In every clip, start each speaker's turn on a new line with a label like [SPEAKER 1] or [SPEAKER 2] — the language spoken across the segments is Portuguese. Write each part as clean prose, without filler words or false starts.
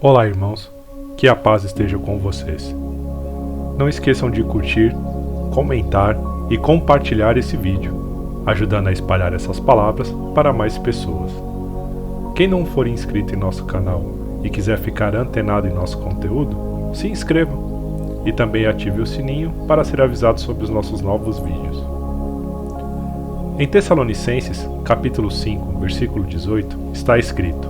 [SPEAKER 1] Olá, irmãos, que a paz esteja com vocês. Não esqueçam de curtir, comentar e compartilhar esse vídeo, ajudando a espalhar essas palavras para mais pessoas. Quem não for inscrito em nosso canal e quiser ficar antenado em nosso conteúdo, se inscreva e também ative o sininho para ser avisado sobre os nossos novos vídeos. Em Tessalonicenses, capítulo 5, versículo 18, está escrito: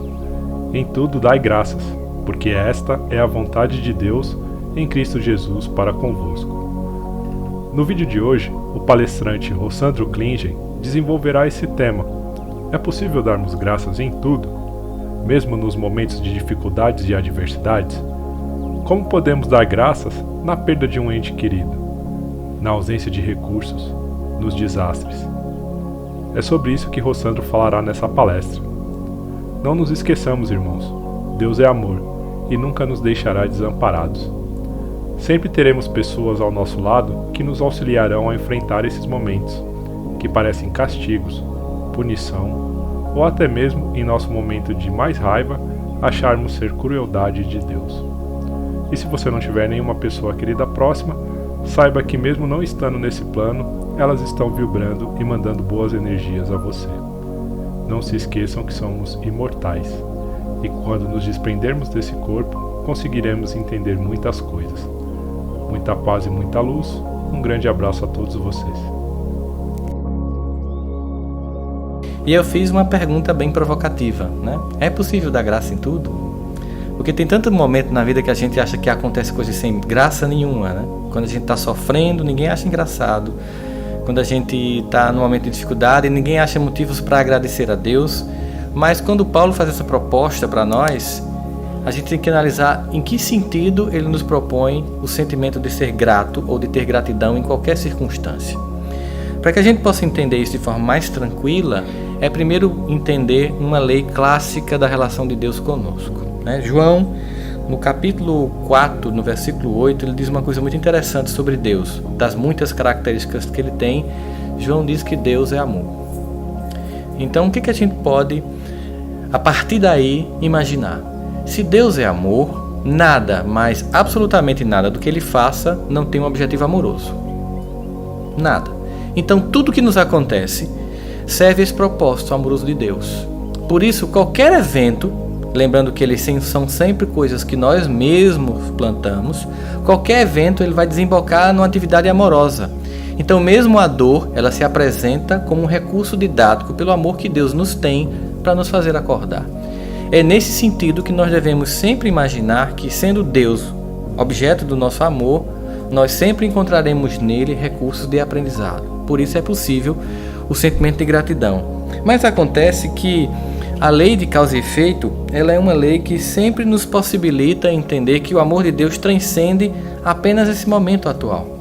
[SPEAKER 1] Em tudo dai graças, porque esta é a vontade de Deus em Cristo Jesus para convosco. No vídeo de hoje, o palestrante Rossandro Klingen desenvolverá esse tema. É possível darmos graças em tudo, mesmo nos momentos de dificuldades e adversidades? Como podemos dar graças na perda de um ente querido, na ausência de recursos, nos desastres? É sobre isso que Rossandro falará nessa palestra. Não nos esqueçamos, irmãos, Deus é amor e nunca nos deixará desamparados. Sempre teremos pessoas ao nosso lado que nos auxiliarão a enfrentar esses momentos, que parecem castigos, punição, ou até mesmo, em nosso momento de mais raiva, acharmos ser crueldade de Deus. E se você não tiver nenhuma pessoa querida próxima, saiba que mesmo não estando nesse plano, elas estão vibrando e mandando boas energias a você. Não se esqueçam que somos imortais. E quando nos desprendermos desse corpo, conseguiremos entender muitas coisas. Muita paz e muita luz. Um grande abraço a todos vocês.
[SPEAKER 2] E eu fiz uma pergunta bem provocativa, né? É possível dar graça em tudo? Porque tem tanto momento na vida que a gente acha que acontece coisas sem graça nenhuma, né? Quando a gente está sofrendo, ninguém acha engraçado. Quando a gente está num momento de dificuldade, ninguém acha motivos para agradecer a Deus. Mas quando Paulo faz essa proposta para nós, a gente tem que analisar em que sentido ele nos propõe o sentimento de ser grato ou de ter gratidão em qualquer circunstância. Para que a gente possa entender isso de forma mais tranquila, é primeiro entender uma lei clássica da relação de Deus conosco, né? João, no capítulo 4, no versículo 8, ele diz uma coisa muito interessante sobre Deus. Das muitas características que ele tem, João diz que Deus é amor. Então, o que a gente pode, a partir daí, imaginar? Se Deus é amor, nada, mas absolutamente nada do que ele faça não tem um objetivo amoroso. Nada. Então, tudo que nos acontece serve a esse propósito amoroso de Deus. Por isso, qualquer evento, lembrando que eles são sempre coisas que nós mesmos plantamos, qualquer evento ele vai desembocar numa atividade amorosa. Então, mesmo a dor, ela se apresenta como um recurso didático pelo amor que Deus nos tem para nos fazer acordar. É nesse sentido que nós devemos sempre imaginar que, sendo Deus objeto do nosso amor, nós sempre encontraremos nele recursos de aprendizado. Por isso é possível o sentimento de gratidão. Mas acontece que a lei de causa e efeito, ela é uma lei que sempre nos possibilita entender que o amor de Deus transcende apenas esse momento atual.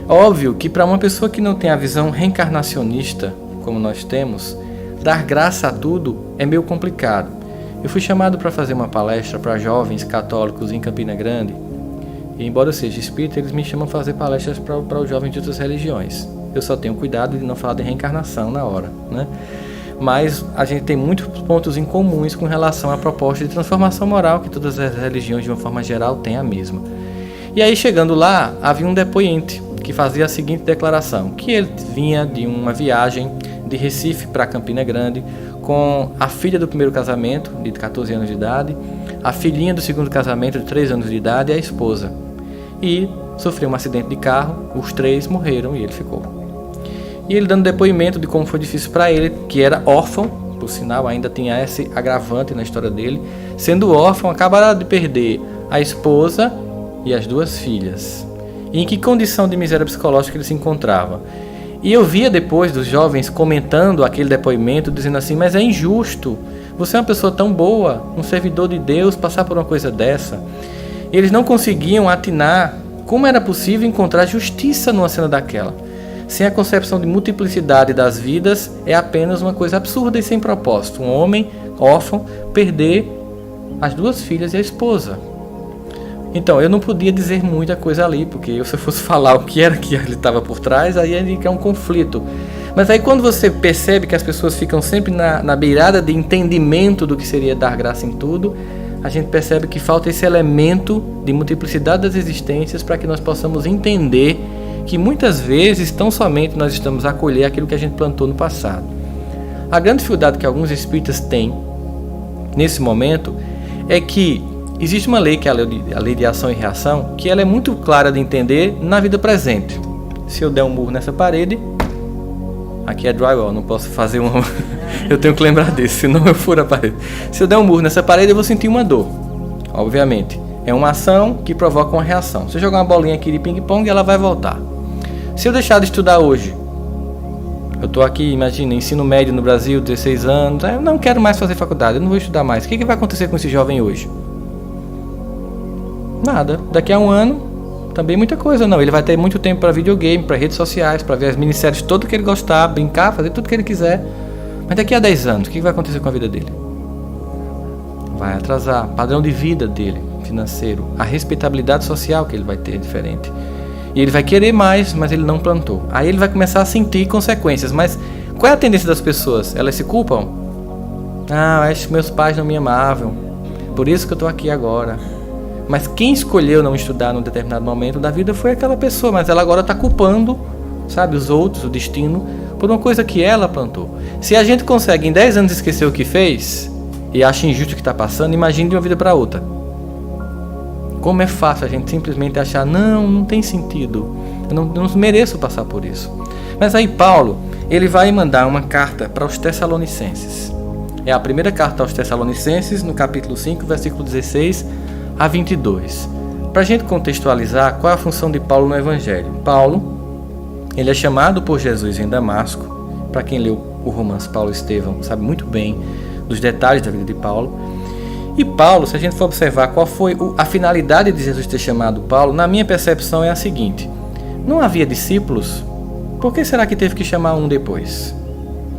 [SPEAKER 2] Óbvio que para uma pessoa que não tem a visão reencarnacionista, como nós temos, dar graça a tudo é meio complicado. Eu fui chamado para fazer uma palestra para jovens católicos em Campina Grande, e embora eu seja espírita, eles me chamam para fazer palestras para os jovens de outras religiões. Eu só tenho cuidado de não falar de reencarnação na hora, né? Mas a gente tem muitos pontos em comuns com relação à proposta de transformação moral que todas as religiões, de uma forma geral, têm a mesma. E aí, chegando lá, havia um depoente que fazia a seguinte declaração, que ele vinha de uma viagem de Recife para Campina Grande com a filha do primeiro casamento, de 14 anos de idade, a filhinha do segundo casamento, de 3 anos de idade, e a esposa. E sofreu um acidente de carro, os 3 morreram e ele ficou. E ele dando depoimento de como foi difícil para ele, que era órfão, por sinal ainda tinha esse agravante na história dele, sendo órfão, acabara de perder a esposa e as 2 filhas. E em que condição de miséria psicológica ele se encontrava. E eu via depois dos jovens comentando aquele depoimento, dizendo assim, mas é injusto, você é uma pessoa tão boa, um servidor de Deus, passar por uma coisa dessa. E eles não conseguiam atinar como era possível encontrar justiça numa cena daquela. Sem a concepção de multiplicidade das vidas, é apenas uma coisa absurda e sem propósito. Um homem órfão perder as 2 filhas e a esposa. Então, eu não podia dizer muita coisa ali, porque se eu fosse falar o que era que ele estava por trás, aí ia ficar um conflito. Mas aí quando você percebe que as pessoas ficam sempre na beirada de entendimento do que seria dar graça em tudo, a gente percebe que falta esse elemento de multiplicidade das existências para que nós possamos entender que muitas vezes tão somente nós estamos a colher aquilo que a gente plantou no passado. A grande dificuldade que alguns espíritas têm nesse momento é que existe uma lei, que é a lei de ação e reação, que ela é muito clara de entender na vida presente. Se eu der um murro nessa parede, aqui é drywall, não posso fazer uma... eu tenho que lembrar disso, senão eu furo a parede. Se eu der um murro nessa parede, eu vou sentir uma dor, obviamente. É uma ação que provoca uma reação. Se eu jogar uma bolinha aqui de ping-pong, ela vai voltar. Se eu deixar de estudar hoje, eu estou aqui, imagina, ensino médio no Brasil, 16 anos, eu não quero mais fazer faculdade, eu não vou estudar mais. O que vai acontecer com esse jovem hoje? Nada. Daqui a um ano, também muita coisa não. Ele vai ter muito tempo para videogame, para redes sociais, para ver as minisséries, tudo que ele gostar, brincar, fazer tudo que ele quiser. Mas daqui a 10 anos, o que vai acontecer com a vida dele? Vai atrasar. Padrão de vida dele, financeiro. A respeitabilidade social que ele vai ter é diferente. E ele vai querer mais, mas ele não plantou. Aí ele vai começar a sentir consequências. Mas qual é a tendência das pessoas? Elas se culpam? Ah, acho que meus pais não me amavam. Por isso que eu estou aqui agora. Mas quem escolheu não estudar num determinado momento da vida foi aquela pessoa. Mas ela agora está culpando, sabe, os outros, o destino, por uma coisa que ela plantou. Se a gente consegue em 10 anos esquecer o que fez e acha injusto o que está passando, imagine de uma vida para outra. Como é fácil a gente simplesmente achar, não tem sentido, eu não mereço passar por isso. Mas aí Paulo, ele vai mandar uma carta para os Tessalonicenses. É a primeira carta aos Tessalonicenses, no capítulo 5, versículo 16 a 22. Para a gente contextualizar qual é a função de Paulo no Evangelho. Paulo, ele é chamado por Jesus em Damasco. Para quem leu o romance Paulo e Estevão, sabe muito bem dos detalhes da vida de Paulo. E Paulo, se a gente for observar qual foi a finalidade de Jesus ter chamado Paulo, na minha percepção é a seguinte: não havia discípulos, por que será que teve que chamar um depois?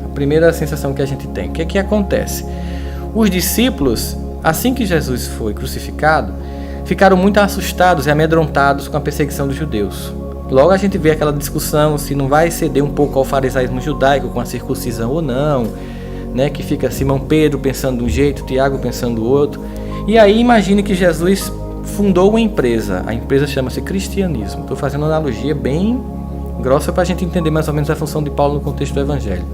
[SPEAKER 2] A primeira sensação que a gente tem. O que é que acontece? Os discípulos, assim que Jesus foi crucificado, ficaram muito assustados e amedrontados com a perseguição dos judeus. Logo a gente vê aquela discussão se não vai ceder um pouco ao farisaísmo judaico com a circuncisão ou não, né? Que fica Simão Pedro pensando de um jeito, Tiago pensando do outro. E aí imagine que Jesus fundou uma empresa. A empresa chama-se cristianismo. Estou fazendo uma analogia bem grossa para a gente entender mais ou menos a função de Paulo no contexto do Evangelho.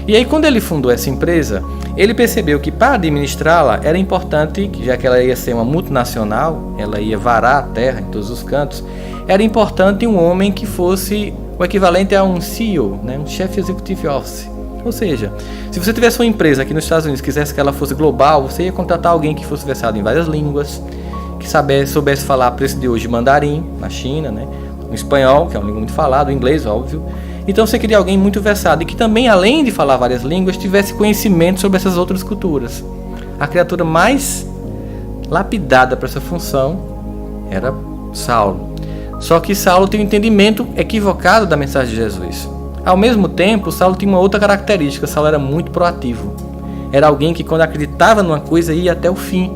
[SPEAKER 2] E aí quando ele fundou essa empresa, ele percebeu que para administrá-la era importante, já que ela ia ser uma multinacional, ela ia varar a terra em todos os cantos, era importante um homem que fosse o equivalente a um CEO, né? Um Chief Executive Officer. Ou seja, se você tivesse uma empresa aqui nos Estados Unidos e quisesse que ela fosse global, você ia contratar alguém que fosse versado em várias línguas, que soubesse falar, para esse de hoje, mandarim, na China, né? O espanhol, que é uma língua muito falada, o inglês, óbvio. Então você queria alguém muito versado e que também, além de falar várias línguas, tivesse conhecimento sobre essas outras culturas. A criatura mais lapidada para essa função era Saulo. Só que Saulo tem um entendimento equivocado da mensagem de Jesus. Ao mesmo tempo, Saulo tinha uma outra característica. Saulo era muito proativo. Era alguém que, quando acreditava numa coisa, ia até o fim.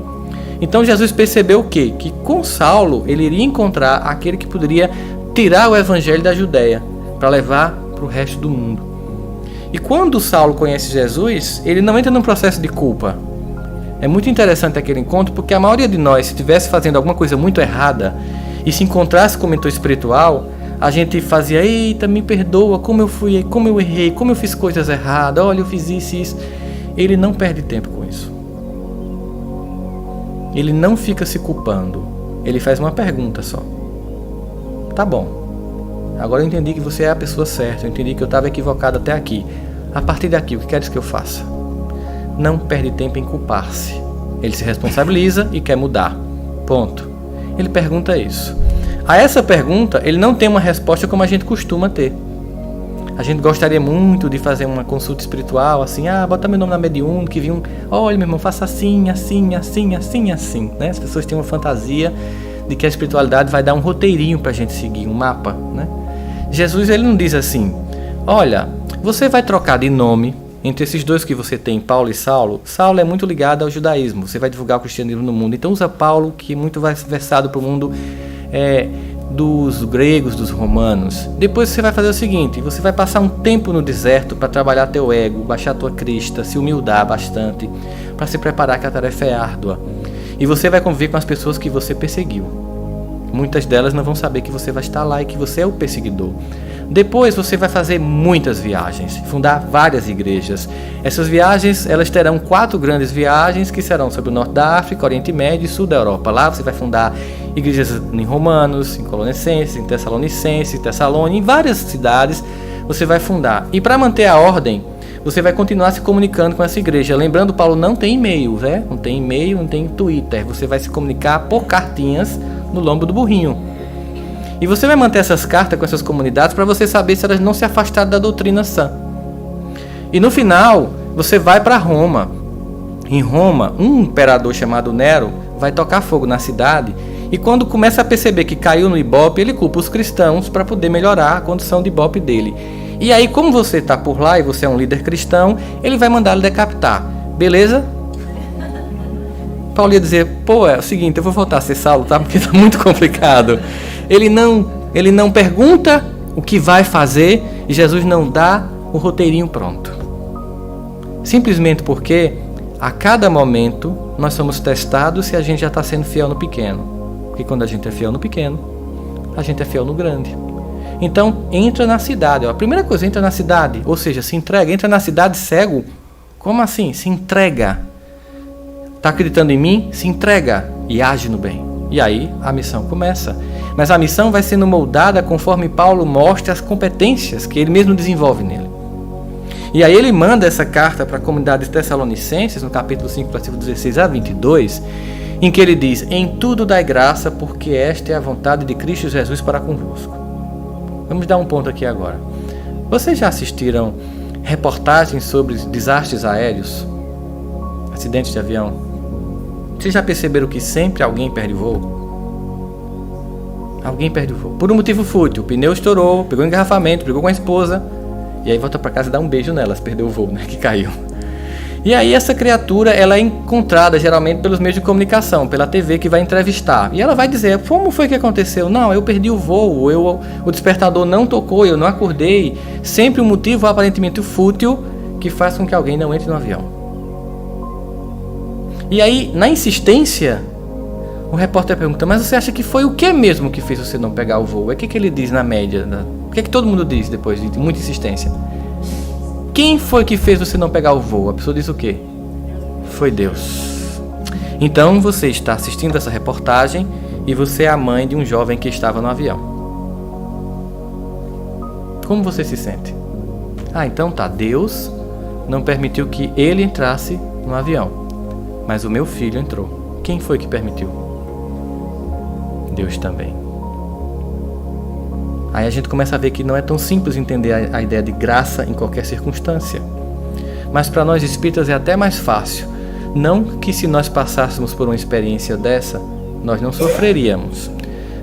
[SPEAKER 2] Então Jesus percebeu o quê? Que com Saulo ele iria encontrar aquele que poderia tirar o evangelho da Judéia para levar para o resto do mundo. E quando Saulo conhece Jesus, ele não entra num processo de culpa. É muito interessante aquele encontro, porque a maioria de nós, se estivesse fazendo alguma coisa muito errada e se encontrasse com o mentor espiritual, a gente fazia, eita, me perdoa, como eu fui, como eu errei, como eu fiz coisas erradas, olha, eu fiz isso. Ele não perde tempo com isso. Ele não fica se culpando. Ele faz uma pergunta só. Tá bom. Agora eu entendi que você é a pessoa certa, eu entendi que eu estava equivocado até aqui. A partir daqui, o que queres que eu faça? Não perde tempo em culpar-se. Ele se responsabiliza e quer mudar. Ponto. Ele pergunta isso. A essa pergunta, ele não tem uma resposta como a gente costuma ter. A gente gostaria muito de fazer uma consulta espiritual, assim, bota meu nome na mediúnica, que vi olha, meu irmão, faça assim, assim, assim, assim, assim, né? As pessoas têm uma fantasia de que a espiritualidade vai dar um roteirinho pra gente seguir, um mapa, né? Jesus, ele não diz assim, olha, você vai trocar de nome entre esses dois que você tem, Paulo e Saulo. Saulo é muito ligado ao judaísmo, você vai divulgar o cristianismo no mundo, então usa Paulo, que é muito versado para o mundo dos gregos, dos romanos. Depois você vai fazer o seguinte, você vai passar um tempo no deserto para trabalhar teu ego, baixar tua crista, se humildar bastante, para se preparar, que a tarefa é árdua. E você vai conviver com as pessoas que você perseguiu. Muitas delas não vão saber que você vai estar lá e que você é o perseguidor. Depois você vai fazer muitas viagens, fundar várias igrejas. Essas viagens, elas terão 4 grandes viagens que serão sobre o norte da África, Oriente Médio e sul da Europa. Lá você vai fundar igrejas em Romanos, em Colossenses, em Tessalonicenses, em Tessalônica, em várias cidades você vai fundar. E para manter a ordem, você vai continuar se comunicando com essa igreja. Lembrando, Paulo não tem e-mail, né? Não tem e-mail, não tem Twitter. Você vai se comunicar por cartinhas no lombo do burrinho. E você vai manter essas cartas com essas comunidades para você saber se elas não se afastaram da doutrina sã. E no final, você vai para Roma. Em Roma, um imperador chamado Nero vai tocar fogo na cidade. E quando começa a perceber que caiu no ibope, ele culpa os cristãos para poder melhorar a condição de ibope dele. E aí, como você está por lá e você é um líder cristão, ele vai mandá-lo decapitar. Beleza? Paulo ia dizer, pô, é o seguinte, eu vou voltar a ser Saulo, tá? Porque está muito complicado. Ele não pergunta o que vai fazer e Jesus não dá o roteirinho pronto. Simplesmente porque a cada momento nós somos testados se a gente já está sendo fiel no pequeno. Porque quando a gente é fiel no pequeno, a gente é fiel no grande. Então, entra na cidade. A primeira coisa, entra na cidade. Ou seja, se entrega. Entra na cidade cego. Como assim? Se entrega. Está acreditando em mim? Se entrega. E age no bem. E aí, a missão começa. Mas a missão vai sendo moldada conforme Paulo mostra as competências que ele mesmo desenvolve nele. E aí ele manda essa carta para a comunidade de Tessalonicenses, no capítulo 5, versículo 16 a 22, em que ele diz, em tudo dai graça, porque esta é a vontade de Cristo Jesus para convosco. Vamos dar um ponto aqui agora. Vocês já assistiram reportagens sobre desastres aéreos? Acidentes de avião? Vocês já perceberam que sempre alguém perde o voo? Alguém perde o voo. Por um motivo fútil. O pneu estourou, pegou um engarrafamento, brigou com a esposa. E aí volta para casa e dá um beijo nelas. Perdeu o voo, né? Que caiu. E aí essa criatura, ela é encontrada geralmente pelos meios de comunicação, pela TV que vai entrevistar. E ela vai dizer, como foi que aconteceu? Não, eu perdi o voo, o despertador não tocou, eu não acordei. Sempre um motivo aparentemente fútil que faz com que alguém não entre no avião. E aí, na insistência, o repórter pergunta, mas você acha que foi o que mesmo que fez você não pegar o voo? O que ele diz na média? O que todo mundo diz depois de muita insistência? Quem foi que fez você não pegar o voo? A pessoa diz o quê? Foi Deus. Então você está assistindo essa reportagem e você é a mãe de um jovem que estava no avião. Como você se sente? Ah, então tá, Deus não permitiu que ele entrasse no avião, mas o meu filho entrou. Quem foi que permitiu? Deus também. Aí a gente começa a ver que não é tão simples entender a ideia de graça em qualquer circunstância. Mas para nós espíritas é até mais fácil. Não que se nós passássemos por uma experiência dessa, nós não sofreríamos.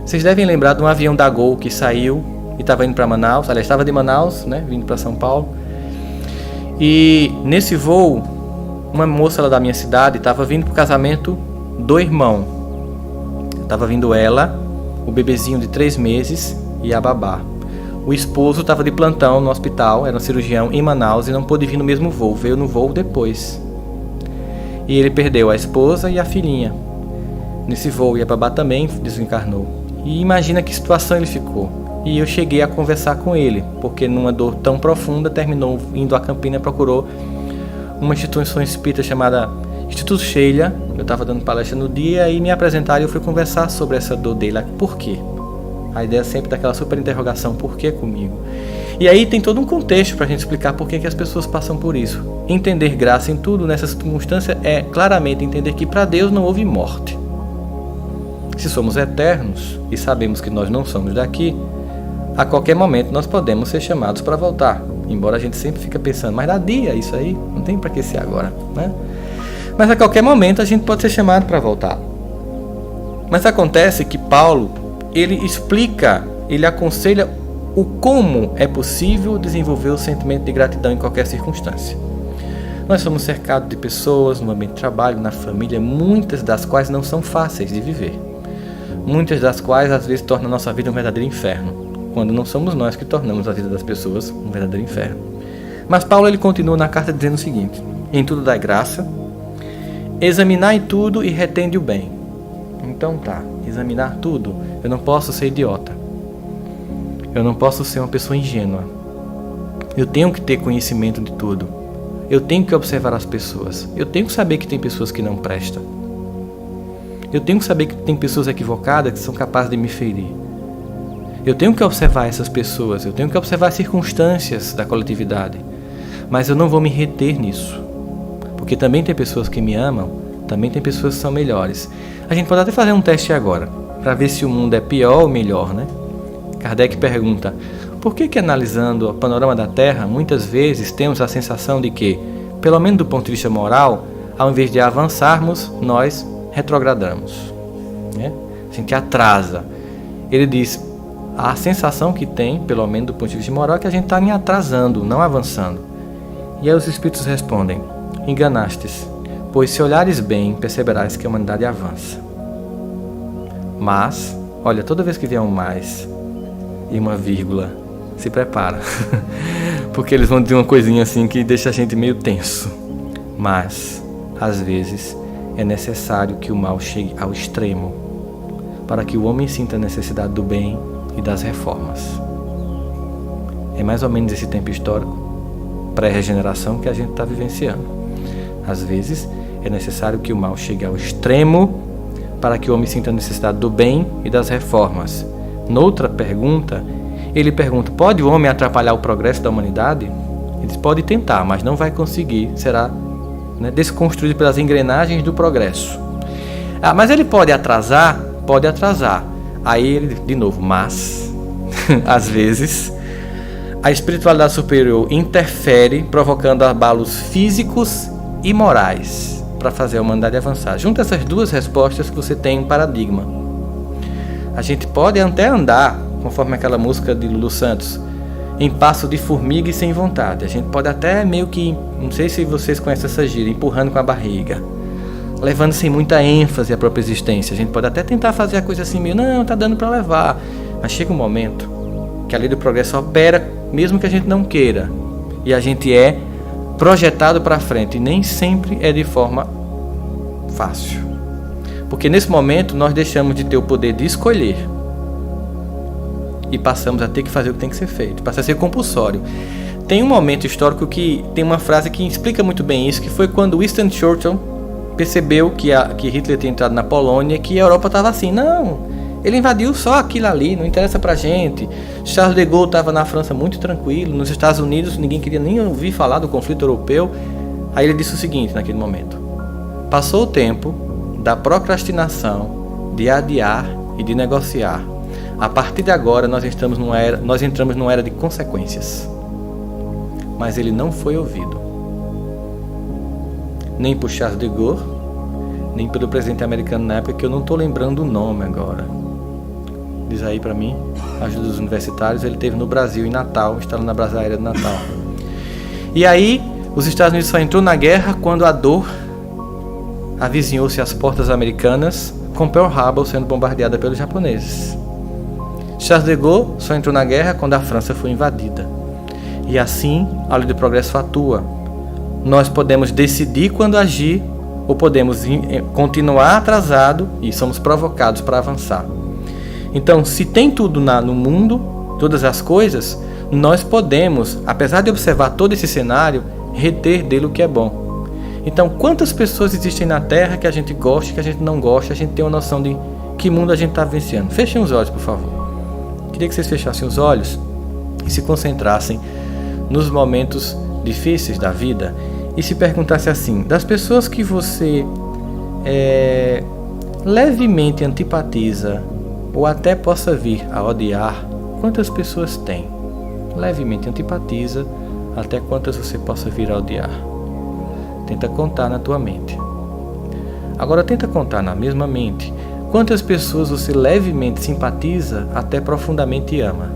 [SPEAKER 2] Vocês devem lembrar de um avião da Gol que saiu e estava indo para Manaus. Aliás, estava de Manaus, né, vindo para São Paulo. E nesse voo, uma moça lá da minha cidade estava vindo para o casamento do irmão. Estava vindo ela, o bebezinho de 3 meses e a babá. O esposo estava de plantão no hospital, era um cirurgião em Manaus e não pôde vir no mesmo voo, veio no voo depois. E ele perdeu a esposa e a filhinha nesse voo, e a babá também desencarnou. E imagina que situação ele ficou. E eu cheguei a conversar com ele, porque numa dor tão profunda terminou indo a Campina e procurou uma instituição espírita chamada Instituto Sheila. Eu estava dando palestra no dia e me apresentaram e eu fui conversar sobre essa dor dele. Por quê? A ideia é sempre daquela super interrogação, por que comigo? E aí tem todo um contexto para a gente explicar por que as pessoas passam por isso. Entender graça em tudo nessa circunstância é claramente entender que para Deus não houve morte. Se somos eternos e sabemos que nós não somos daqui, a qualquer momento nós podemos ser chamados para voltar. Embora a gente sempre fique pensando, mas dá dia isso aí, não tem para que ser agora, né? Mas a qualquer momento a gente pode ser chamado para voltar. Mas acontece que Paulo, ele explica, ele aconselha o como é possível desenvolver o sentimento de gratidão em qualquer circunstância. Nós somos cercados de pessoas no ambiente de trabalho, na família, muitas das quais não são fáceis de viver. Muitas das quais às vezes tornam a nossa vida um verdadeiro inferno, quando não somos nós que tornamos a vida das pessoas um verdadeiro inferno. Mas Paulo ele continua na carta dizendo o seguinte: em tudo dai graça, Examinai tudo e retende o bem. Então tá, examinar tudo. Eu não posso ser idiota. Eu não posso ser uma pessoa ingênua. Eu tenho que ter conhecimento de tudo. Eu tenho que observar as pessoas. Eu tenho que saber que tem pessoas que não prestam. Eu tenho que saber que tem pessoas equivocadas que são capazes de me ferir. Eu tenho que observar essas pessoas. Eu tenho que observar as circunstâncias da coletividade. Mas eu não vou me reter nisso. Porque também tem pessoas que me amam, também tem pessoas que são melhores. A gente pode até fazer um teste agora, para ver se o mundo é pior ou melhor, né? Kardec pergunta, por que analisando o panorama da Terra, muitas vezes temos a sensação de que, pelo menos do ponto de vista moral, ao invés de avançarmos, nós retrogradamos, né? A gente atrasa. Ele diz, a sensação que tem, pelo menos do ponto de vista moral, é que a gente está atrasando, não avançando. E aí os Espíritos respondem, enganastes, pois se olhares bem, perceberás que a humanidade avança. Mas, olha, toda vez que vier um mais e uma vírgula, se prepara. Porque eles vão dizer uma coisinha assim que deixa a gente meio tenso. Mas, às vezes, é necessário que o mal chegue ao extremo, para que o homem sinta a necessidade do bem e das reformas. É mais ou menos esse tempo histórico, pré-regeneração, que a gente está vivenciando. Às vezes, é necessário que o mal chegue ao extremo para que o homem sinta a necessidade do bem e das reformas. Noutra pergunta, ele pergunta, pode o homem atrapalhar o progresso da humanidade? Ele diz, pode tentar, mas não vai conseguir, será, né, desconstruído pelas engrenagens do progresso. Ah, mas ele pode atrasar? Pode atrasar. Aí ele, de novo, mas, às vezes, a espiritualidade superior interfere, provocando abalos físicos e morais, para fazer a humanidade avançar. Junto a essas duas respostas que você tem um paradigma. A gente pode até andar, conforme aquela música de Lulu Santos, em passo de formiga e sem vontade. A gente pode até meio que, não sei se vocês conhecem essa gíria, empurrando com a barriga, levando sem muita ênfase a própria existência. A gente pode até tentar fazer a coisa assim meio, não, tá dando para levar. Mas chega um momento que a lei do progresso opera, mesmo que a gente não queira. E a gente é projetado para frente, e nem sempre é de forma fácil, porque nesse momento nós deixamos de ter o poder de escolher e passamos a ter que fazer o que tem que ser feito, passa a ser compulsório. Tem um momento histórico que tem uma frase que explica muito bem isso, que foi quando Winston Churchill percebeu que Hitler tinha entrado na Polônia, que a Europa estava assim, não, ele invadiu só aquilo ali, não interessa pra gente. Charles de Gaulle estava na França muito tranquilo, nos Estados Unidos ninguém queria nem ouvir falar do conflito europeu. Aí ele disse o seguinte naquele momento, passou o tempo da procrastinação, de adiar e de negociar. A partir de agora nós entramos numa era de consequências. Mas ele não foi ouvido, nem por Charles de Gaulle, nem pelo presidente americano na época, que eu não estou lembrando o nome agora. Diz aí pra mim, ajuda dos universitários. Ele esteve no Brasil, em Natal, instalando na Brasa Aérea de Natal. E aí, os Estados Unidos só entrou na guerra quando a dor avizinhou-se às portas americanas, com Pearl Harbor sendo bombardeada pelos japoneses. Charles de Gaulle só entrou na guerra quando a França foi invadida. E assim, a lei do progresso atua. Nós podemos decidir quando agir, ou podemos continuar atrasado e somos provocados para avançar. Então, se tem tudo no mundo, todas as coisas, nós podemos, apesar de observar todo esse cenário, reter dele o que é bom. Então, quantas pessoas existem na Terra que a gente gosta, que a gente não gosta, a gente tem uma noção de que mundo a gente está vivenciando. Fechem os olhos, por favor. Queria que vocês fechassem os olhos e se concentrassem nos momentos difíceis da vida e se perguntassem assim, das pessoas que você levemente antipatiza ou até possa vir a odiar, quantas pessoas tem? Levemente antipatiza, até quantas você possa vir a odiar. Tenta contar na tua mente. Agora tenta contar na mesma mente quantas pessoas você levemente simpatiza, até profundamente ama.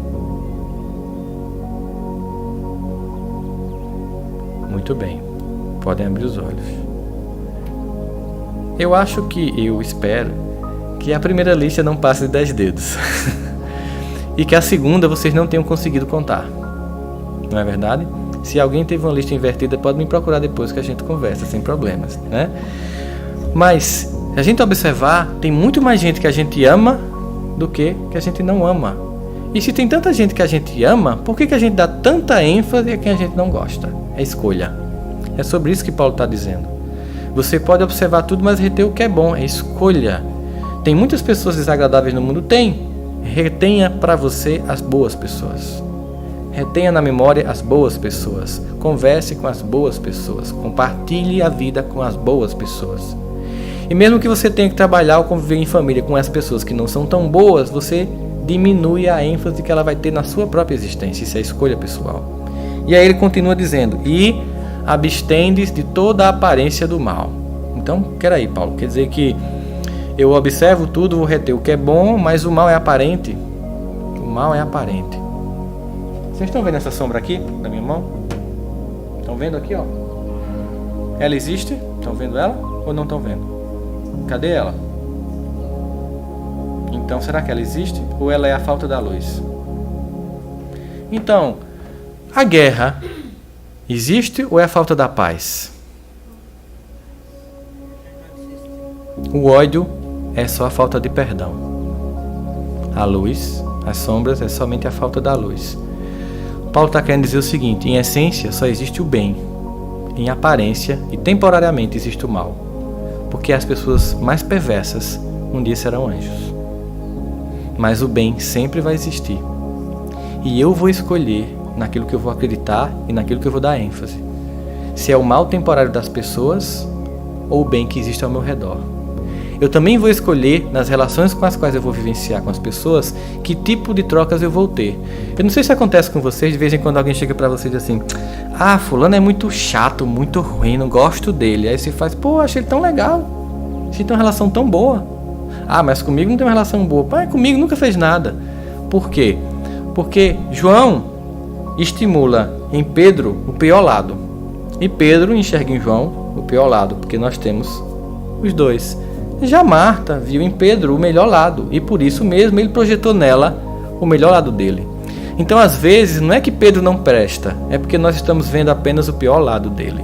[SPEAKER 2] Muito bem, podem abrir os olhos. Eu espero que a primeira lista não passe de 10 dedos. E que a segunda vocês não tenham conseguido contar. Não é verdade? Se alguém teve uma lista invertida, pode me procurar depois que a gente conversa, sem problemas, né? Mas, se a gente observar, tem muito mais gente que a gente ama do que a gente não ama. E se tem tanta gente que a gente ama, por que a gente dá tanta ênfase a quem a gente não gosta? É escolha. É sobre isso que Paulo está dizendo. Você pode observar tudo, mas reter o que é bom. É escolha. Tem muitas pessoas desagradáveis no mundo? Tem. Retenha para você as boas pessoas. Retenha na memória as boas pessoas. Converse com as boas pessoas. Compartilhe a vida com as boas pessoas. E mesmo que você tenha que trabalhar ou conviver em família com as pessoas que não são tão boas, você diminui a ênfase que ela vai ter na sua própria existência. Isso é escolha pessoal. E aí ele continua dizendo: e abstendes de toda a aparência do mal. Então, peraí, Paulo, quer dizer que eu observo tudo, vou reter o que é bom, mas o mal é aparente? O mal é aparente. Vocês estão vendo essa sombra aqui, na minha mão? Estão vendo aqui, ó? Ela existe? Estão vendo ela ou não estão vendo? Cadê ela? Então, será que ela existe ou ela é a falta da luz? Então, a guerra existe ou é a falta da paz? O ódio é só a falta de perdão. A luz, as sombras, é somente a falta da luz. Paulo está querendo dizer o seguinte: em essência só existe o bem, em aparência e temporariamente existe o mal, porque as pessoas mais perversas um dia serão anjos. Mas o bem sempre vai existir, e eu vou escolher naquilo que eu vou acreditar e naquilo que eu vou dar ênfase, se é o mal temporário das pessoas ou o bem que existe ao meu redor. Eu também vou escolher, nas relações com as quais eu vou vivenciar com as pessoas, que tipo de trocas eu vou ter. Eu não sei se acontece com vocês, de vez em quando alguém chega pra você e diz assim: ah, fulano é muito chato, muito ruim, não gosto dele. Aí você faz: pô, achei ele tão legal, achei tem uma relação tão boa. Ah, mas comigo não tem uma relação boa. Pai, comigo nunca fez nada. Por quê? Porque João estimula em Pedro o pior lado, e Pedro enxerga em João o pior lado, porque nós temos os dois. Já Marta viu em Pedro o melhor lado, e por isso mesmo ele projetou nela o melhor lado dele. Então, às vezes, não é que Pedro não presta, é porque nós estamos vendo apenas o pior lado dele.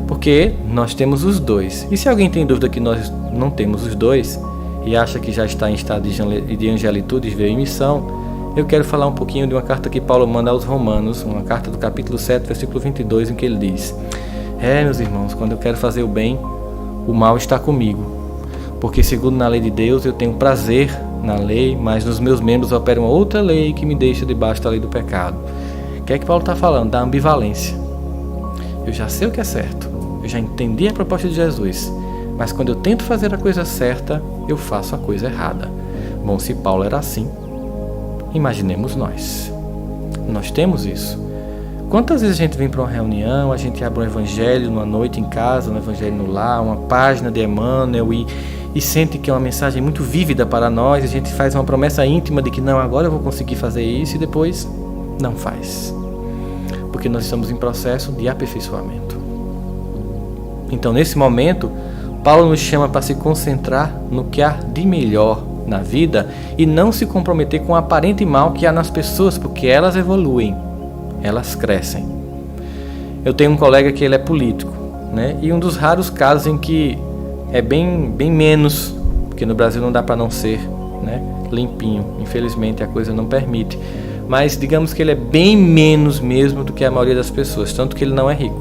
[SPEAKER 2] Porque nós temos os dois. E se alguém tem dúvida que nós não temos os dois, e acha que já está em estado de angelitude e veio em missão, eu quero falar um pouquinho de uma carta que Paulo manda aos Romanos, uma carta do capítulo 7, versículo 22, em que ele diz: meus irmãos, quando eu quero fazer o bem, o mal está comigo, porque segundo na lei de Deus eu tenho prazer na lei, mas nos meus membros opera uma outra lei que me deixa debaixo da lei do pecado. O que é que Paulo está falando? Da ambivalência. Eu já sei o que é certo, eu já entendi a proposta de Jesus, mas quando eu tento fazer a coisa certa, eu faço a coisa errada. Bom, se Paulo era assim, imaginemos nós. Nós temos isso. Quantas vezes a gente vem para uma reunião, a gente abre um evangelho numa noite em casa, um evangelho no lar, uma página de Emmanuel e sente que é uma mensagem muito vívida para nós, a gente faz uma promessa íntima de que não, agora eu vou conseguir fazer isso, e depois não faz. Porque nós estamos em processo de aperfeiçoamento. Então, nesse momento, Paulo nos chama para se concentrar no que há de melhor na vida e não se comprometer com o aparente mal que há nas pessoas, porque elas evoluem, elas crescem. Eu tenho um colega que ele é político, né? E um dos raros casos em que é bem menos, porque no Brasil não dá para não ser, né, limpinho, infelizmente a coisa não permite, mas digamos que ele é bem menos mesmo do que a maioria das pessoas, tanto que ele não é rico.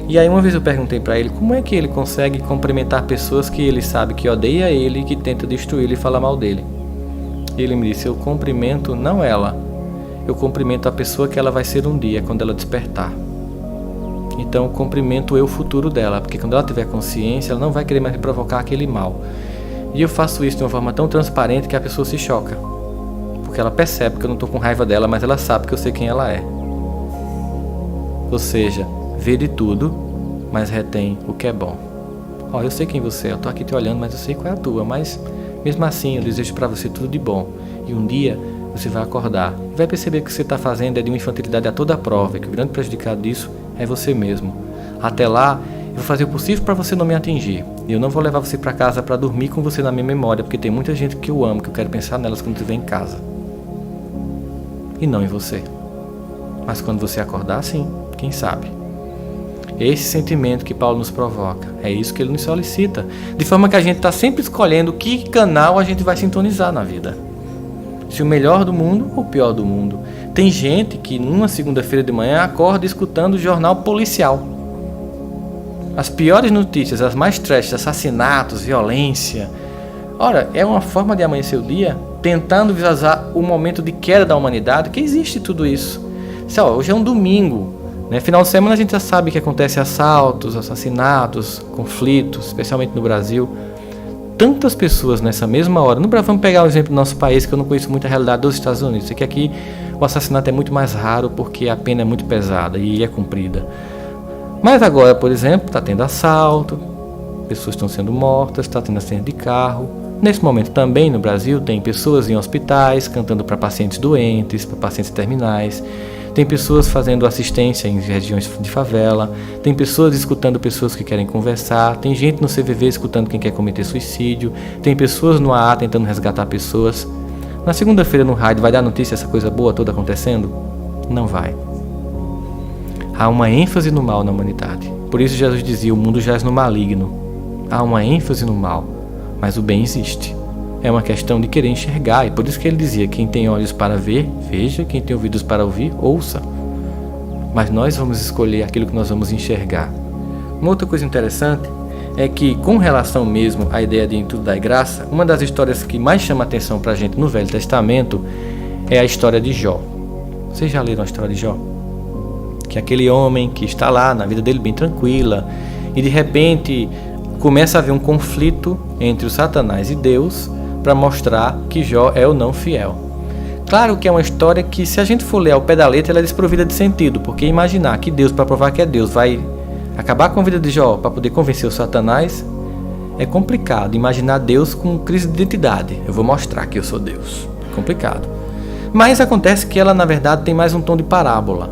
[SPEAKER 2] E aí uma vez eu perguntei para ele como é que ele consegue cumprimentar pessoas que ele sabe que odeia ele e que tenta destruí-lo e falar mal dele. Ele me disse: eu cumprimento não ela, eu cumprimento a pessoa que ela vai ser um dia, quando ela despertar. Então eu cumprimento eu, o futuro dela, porque quando ela tiver consciência, ela não vai querer mais me provocar aquele mal. E eu faço isso de uma forma tão transparente que a pessoa se choca, porque ela percebe que eu não estou com raiva dela, mas ela sabe que eu sei quem ela é. Ou seja, vê de tudo, mas retém o que é bom. Ó, eu sei quem você é, eu estou aqui te olhando, mas eu sei qual é a tua, mas mesmo assim eu desejo para você tudo de bom. E um dia você vai acordar e vai perceber que o que você está fazendo é de uma infantilidade a toda prova, e que o grande prejudicado disso é você mesmo. Até lá, eu vou fazer o possível para você não me atingir. E eu não vou levar você para casa para dormir com você na minha memória, porque tem muita gente que eu amo, que eu quero pensar nelas quando estiver em casa. E não em você. Mas quando você acordar, sim, quem sabe. Esse sentimento que Paulo nos provoca, é isso que ele nos solicita. De forma que a gente está sempre escolhendo que canal a gente vai sintonizar na vida. Se o melhor do mundo ou o pior do mundo. Tem gente que numa segunda-feira de manhã acorda escutando o jornal policial. As piores notícias, as mais trash, assassinatos, violência. Ora, é uma forma de amanhecer o dia tentando visualizar o momento de queda da humanidade, que existe tudo isso. Hoje é um domingo, né? Final de semana a gente já sabe que acontece assaltos, assassinatos, conflitos, especialmente no Brasil. Tantas pessoas nessa mesma hora. Vamos pegar o exemplo do nosso país, que eu não conheço muito a realidade dos Estados Unidos. É que aqui o assassinato é muito mais raro porque a pena é muito pesada e é cumprida. Mas agora, por exemplo, está tendo assalto, pessoas estão sendo mortas, está tendo acidente de carro. Nesse momento também no Brasil tem pessoas em hospitais cantando para pacientes doentes, para pacientes terminais. Tem pessoas fazendo assistência em regiões de favela. Tem pessoas escutando pessoas que querem conversar. Tem gente no CVV escutando quem quer cometer suicídio. Tem pessoas no AA tentando resgatar pessoas. Na segunda-feira no rádio vai dar notícia essa coisa boa toda acontecendo? Não vai. Há uma ênfase no mal na humanidade. Por isso Jesus dizia, o mundo jaz no maligno. Há uma ênfase no mal, mas o bem existe. É uma questão de querer enxergar, e por isso que ele dizia, quem tem olhos para ver, veja, quem tem ouvidos para ouvir, ouça. Mas nós vamos escolher aquilo que nós vamos enxergar. Uma outra coisa interessante é que, com relação mesmo à ideia de em tudo dai graça, uma das histórias que mais chama atenção para a gente no Velho Testamento é a história de Jó. Vocês já leram a história de Jó? Que é aquele homem que está lá, na vida dele bem tranquila, e de repente começa a haver um conflito entre o Satanás e Deus para mostrar que Jó é o não fiel. Claro que é uma história que, se a gente for ler ao pé da letra, ela é desprovida de sentido, porque imaginar que Deus, para provar que é Deus, vai acabar com a vida de Jó para poder convencer o Satanás, é complicado. Imaginar Deus com crise de identidade. Eu vou mostrar que eu sou Deus. É complicado. Mas acontece que ela, na verdade, tem mais um tom de parábola.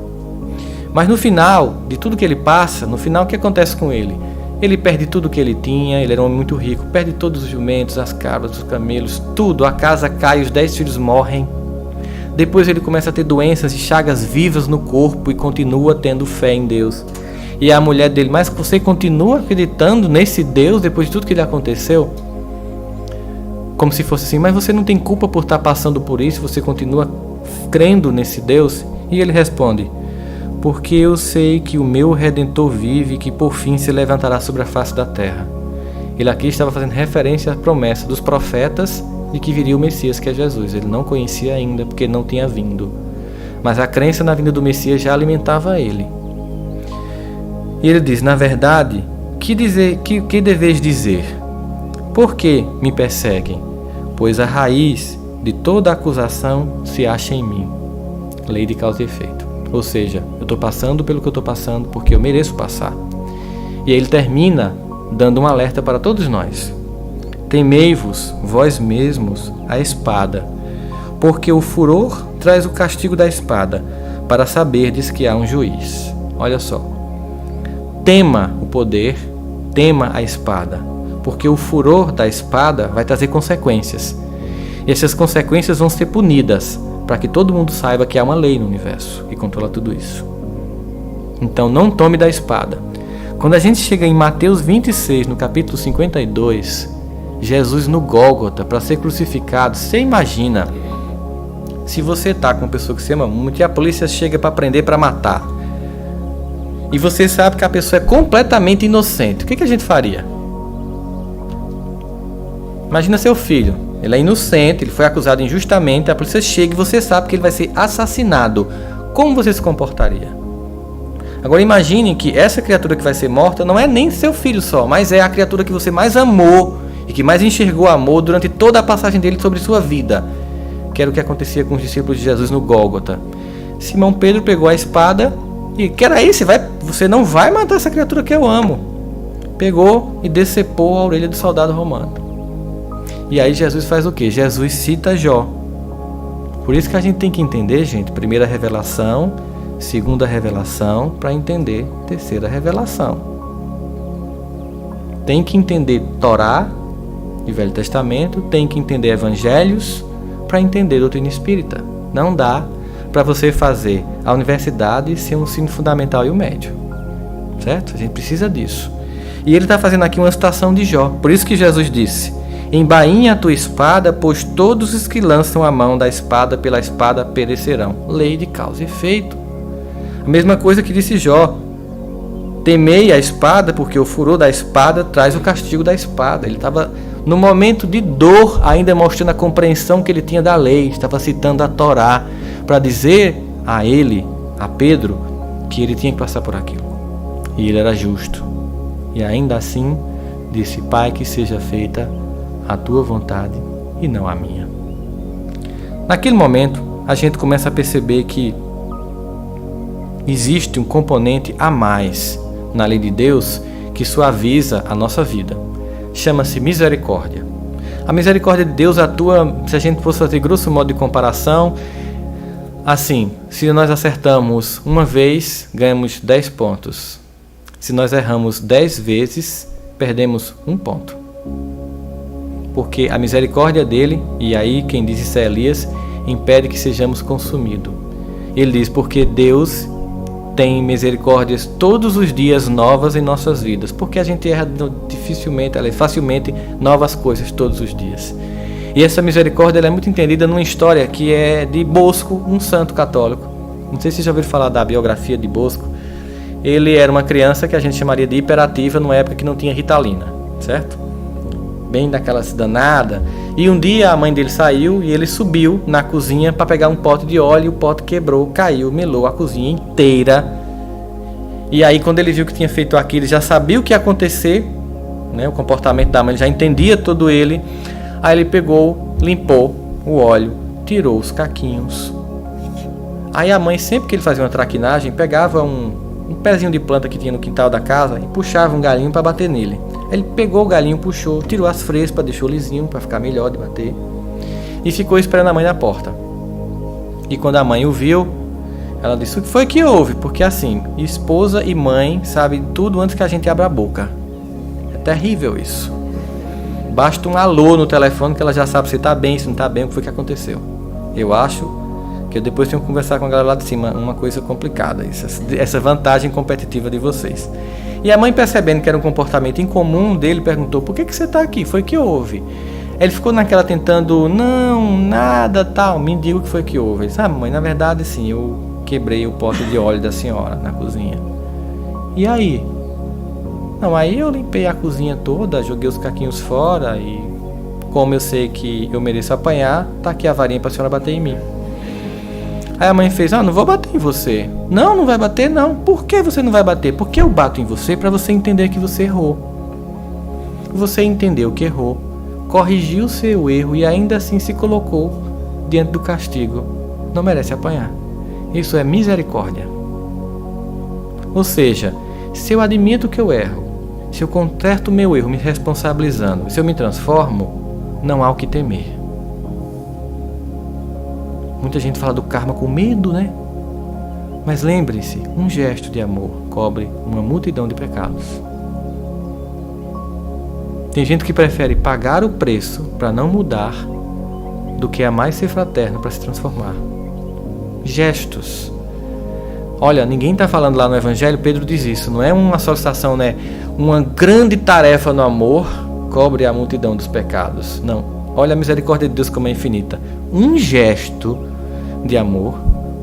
[SPEAKER 2] Mas no final de tudo que ele passa, no final o que acontece com ele? Ele perde tudo que ele tinha, ele era um homem muito rico, perde todos os jumentos, as cabras, os camelos, tudo, a casa cai, os 10 filhos morrem. Depois ele começa a ter doenças e chagas vivas no corpo e continua tendo fé em Deus. E a mulher dele, mas você continua acreditando nesse Deus depois de tudo que lhe aconteceu? Como se fosse assim, mas você não tem culpa por estar passando por isso, você continua crendo nesse Deus? E ele responde, porque eu sei que o meu Redentor vive e que por fim se levantará sobre a face da terra. Ele aqui estava fazendo referência à promessa dos profetas de que viria o Messias, que é Jesus. Ele não conhecia ainda, porque não tinha vindo. Mas a crença na vinda do Messias já alimentava ele. E ele diz, na verdade, que deveis dizer? Por que me perseguem? Pois a raiz de toda acusação se acha em mim. Lei de causa e efeito. Ou seja, eu estou passando pelo que eu estou passando porque eu mereço passar. E aí ele termina dando um alerta para todos nós. Temei-vos, vós mesmos, a espada, porque o furor traz o castigo da espada, para saberdes que há um juiz. Olha só. Tema o poder, tema a espada, porque o furor da espada vai trazer consequências. E essas consequências vão ser punidas, para que todo mundo saiba que há uma lei no universo que controla tudo isso. Então não tome da espada. Quando a gente chega em Mateus 26, no capítulo 52, Jesus no Gólgota para ser crucificado, você imagina se você está com uma pessoa que você ama muito e a polícia chega para prender, para matar, e você sabe que a pessoa é completamente inocente, o que a gente faria? Imagina seu filho, ele é inocente, ele foi acusado injustamente, a polícia chega e você sabe que ele vai ser assassinado. Como você se comportaria? Agora imagine que essa criatura que vai ser morta não é nem seu filho só, mas é a criatura que você mais amou e que mais enxergou amor durante toda a passagem dele sobre sua vida. Que era o que acontecia com os discípulos de Jesus no Gólgota. Simão Pedro pegou a espada e, que era isso? Você não vai matar essa criatura que eu amo. Pegou e decepou a orelha do soldado romano. E aí Jesus faz o quê? Jesus cita Jó. Por isso que a gente tem que entender, gente, primeira revelação, segunda revelação, para entender terceira revelação. Tem que entender Torá e Velho Testamento, tem que entender Evangelhos para entender doutrina espírita. Não dá para você fazer a universidade sem um ensino fundamental e o médio. certo? A gente precisa disso. E ele está fazendo aqui uma citação de Jó. Por isso que Jesus disse: embainha a tua espada, pois todos os que lançam a mão da espada pela espada perecerão. Lei de causa e efeito. A mesma coisa que disse Jó: temei a espada, porque o furor da espada traz o castigo da espada. Ele estava no momento de dor, ainda mostrando a compreensão que ele tinha da lei. Estava citando a Torá para dizer a ele, a Pedro, que ele tinha que passar por aquilo. E ele era justo. E ainda assim disse: Pai, que seja feita a tua vontade e não a minha. Naquele momento, a gente começa a perceber que existe um componente a mais na lei de Deus que suaviza a nossa vida. Chama-se misericórdia. A misericórdia de Deus atua, se a gente fosse fazer grosso modo de comparação, assim: se nós acertamos uma vez, ganhamos 10 pontos. Se nós erramos 10 vezes, perdemos 1 ponto. Porque a misericórdia dele, e aí quem diz isso é Elias, impede que sejamos consumidos. Ele diz: porque Deus tem misericórdias todos os dias novas em nossas vidas. Porque a gente erra facilmente novas coisas todos os dias. E essa misericórdia ela é muito entendida numa história que é de Bosco, um santo católico. Não sei se vocês já ouviram falar da biografia de Bosco. Ele era uma criança que a gente chamaria de hiperativa numa época que não tinha Ritalina, certo? Bem daquela danada. E um dia a mãe dele saiu e ele subiu na cozinha para pegar um pote de óleo, e o pote quebrou, caiu, melou a cozinha inteira. E aí quando ele viu que tinha feito aquilo, ele já sabia o que ia acontecer, né? O comportamento da mãe, ele já entendia todo ele. Aí ele pegou, limpou o óleo, tirou os caquinhos. Aí a mãe, sempre que ele fazia uma traquinagem, pegava um pezinho de planta que tinha no quintal da casa e puxava um galinho para bater nele. Ele pegou o galinho, puxou, tirou as frespas, deixou lisinho para ficar melhor de bater e ficou esperando a mãe na porta. E quando a mãe o viu, ela disse: o que foi que houve? Porque assim, esposa e mãe sabem tudo antes que a gente abra a boca. É terrível isso. Basta um alô no telefone que ela já sabe se está bem, se não está bem, o que foi que aconteceu. Eu acho que eu depois tenho que conversar com a galera lá de cima, uma coisa complicada, essa vantagem competitiva de vocês. E a mãe, percebendo que era um comportamento incomum dele, perguntou: por que você está aqui? Foi que houve? Ele ficou naquela tentando: não, nada, tal, me diga o que foi que houve. Ele disse: mãe, na verdade sim, eu quebrei o pote de óleo da senhora na cozinha. E aí? Não, aí eu limpei a cozinha toda, joguei os caquinhos fora e, como eu sei que eu mereço apanhar, tá aqui a varinha para a senhora bater em mim. Aí a mãe fez: não vou bater em você. Não, não vai bater não. Por que você não vai bater? Porque eu bato em você para você entender que você errou. Você entendeu que errou, corrigiu o seu erro e ainda assim se colocou diante do castigo. Não merece apanhar. Isso é misericórdia. Ou seja, se eu admito que eu erro, se eu conserto o meu erro me responsabilizando, se eu me transformo, não há o que temer. Muita gente fala do karma com medo, né? Mas lembre-se, um gesto de amor cobre uma multidão de pecados. Tem gente que prefere pagar o preço para não mudar do que amar e ser fraterno para se transformar. Gestos. Olha, ninguém está falando lá no Evangelho, Pedro diz isso, não é uma solicitação, né? Uma grande tarefa no amor cobre a multidão dos pecados. Não. Olha a misericórdia de Deus como é infinita. Um gesto de amor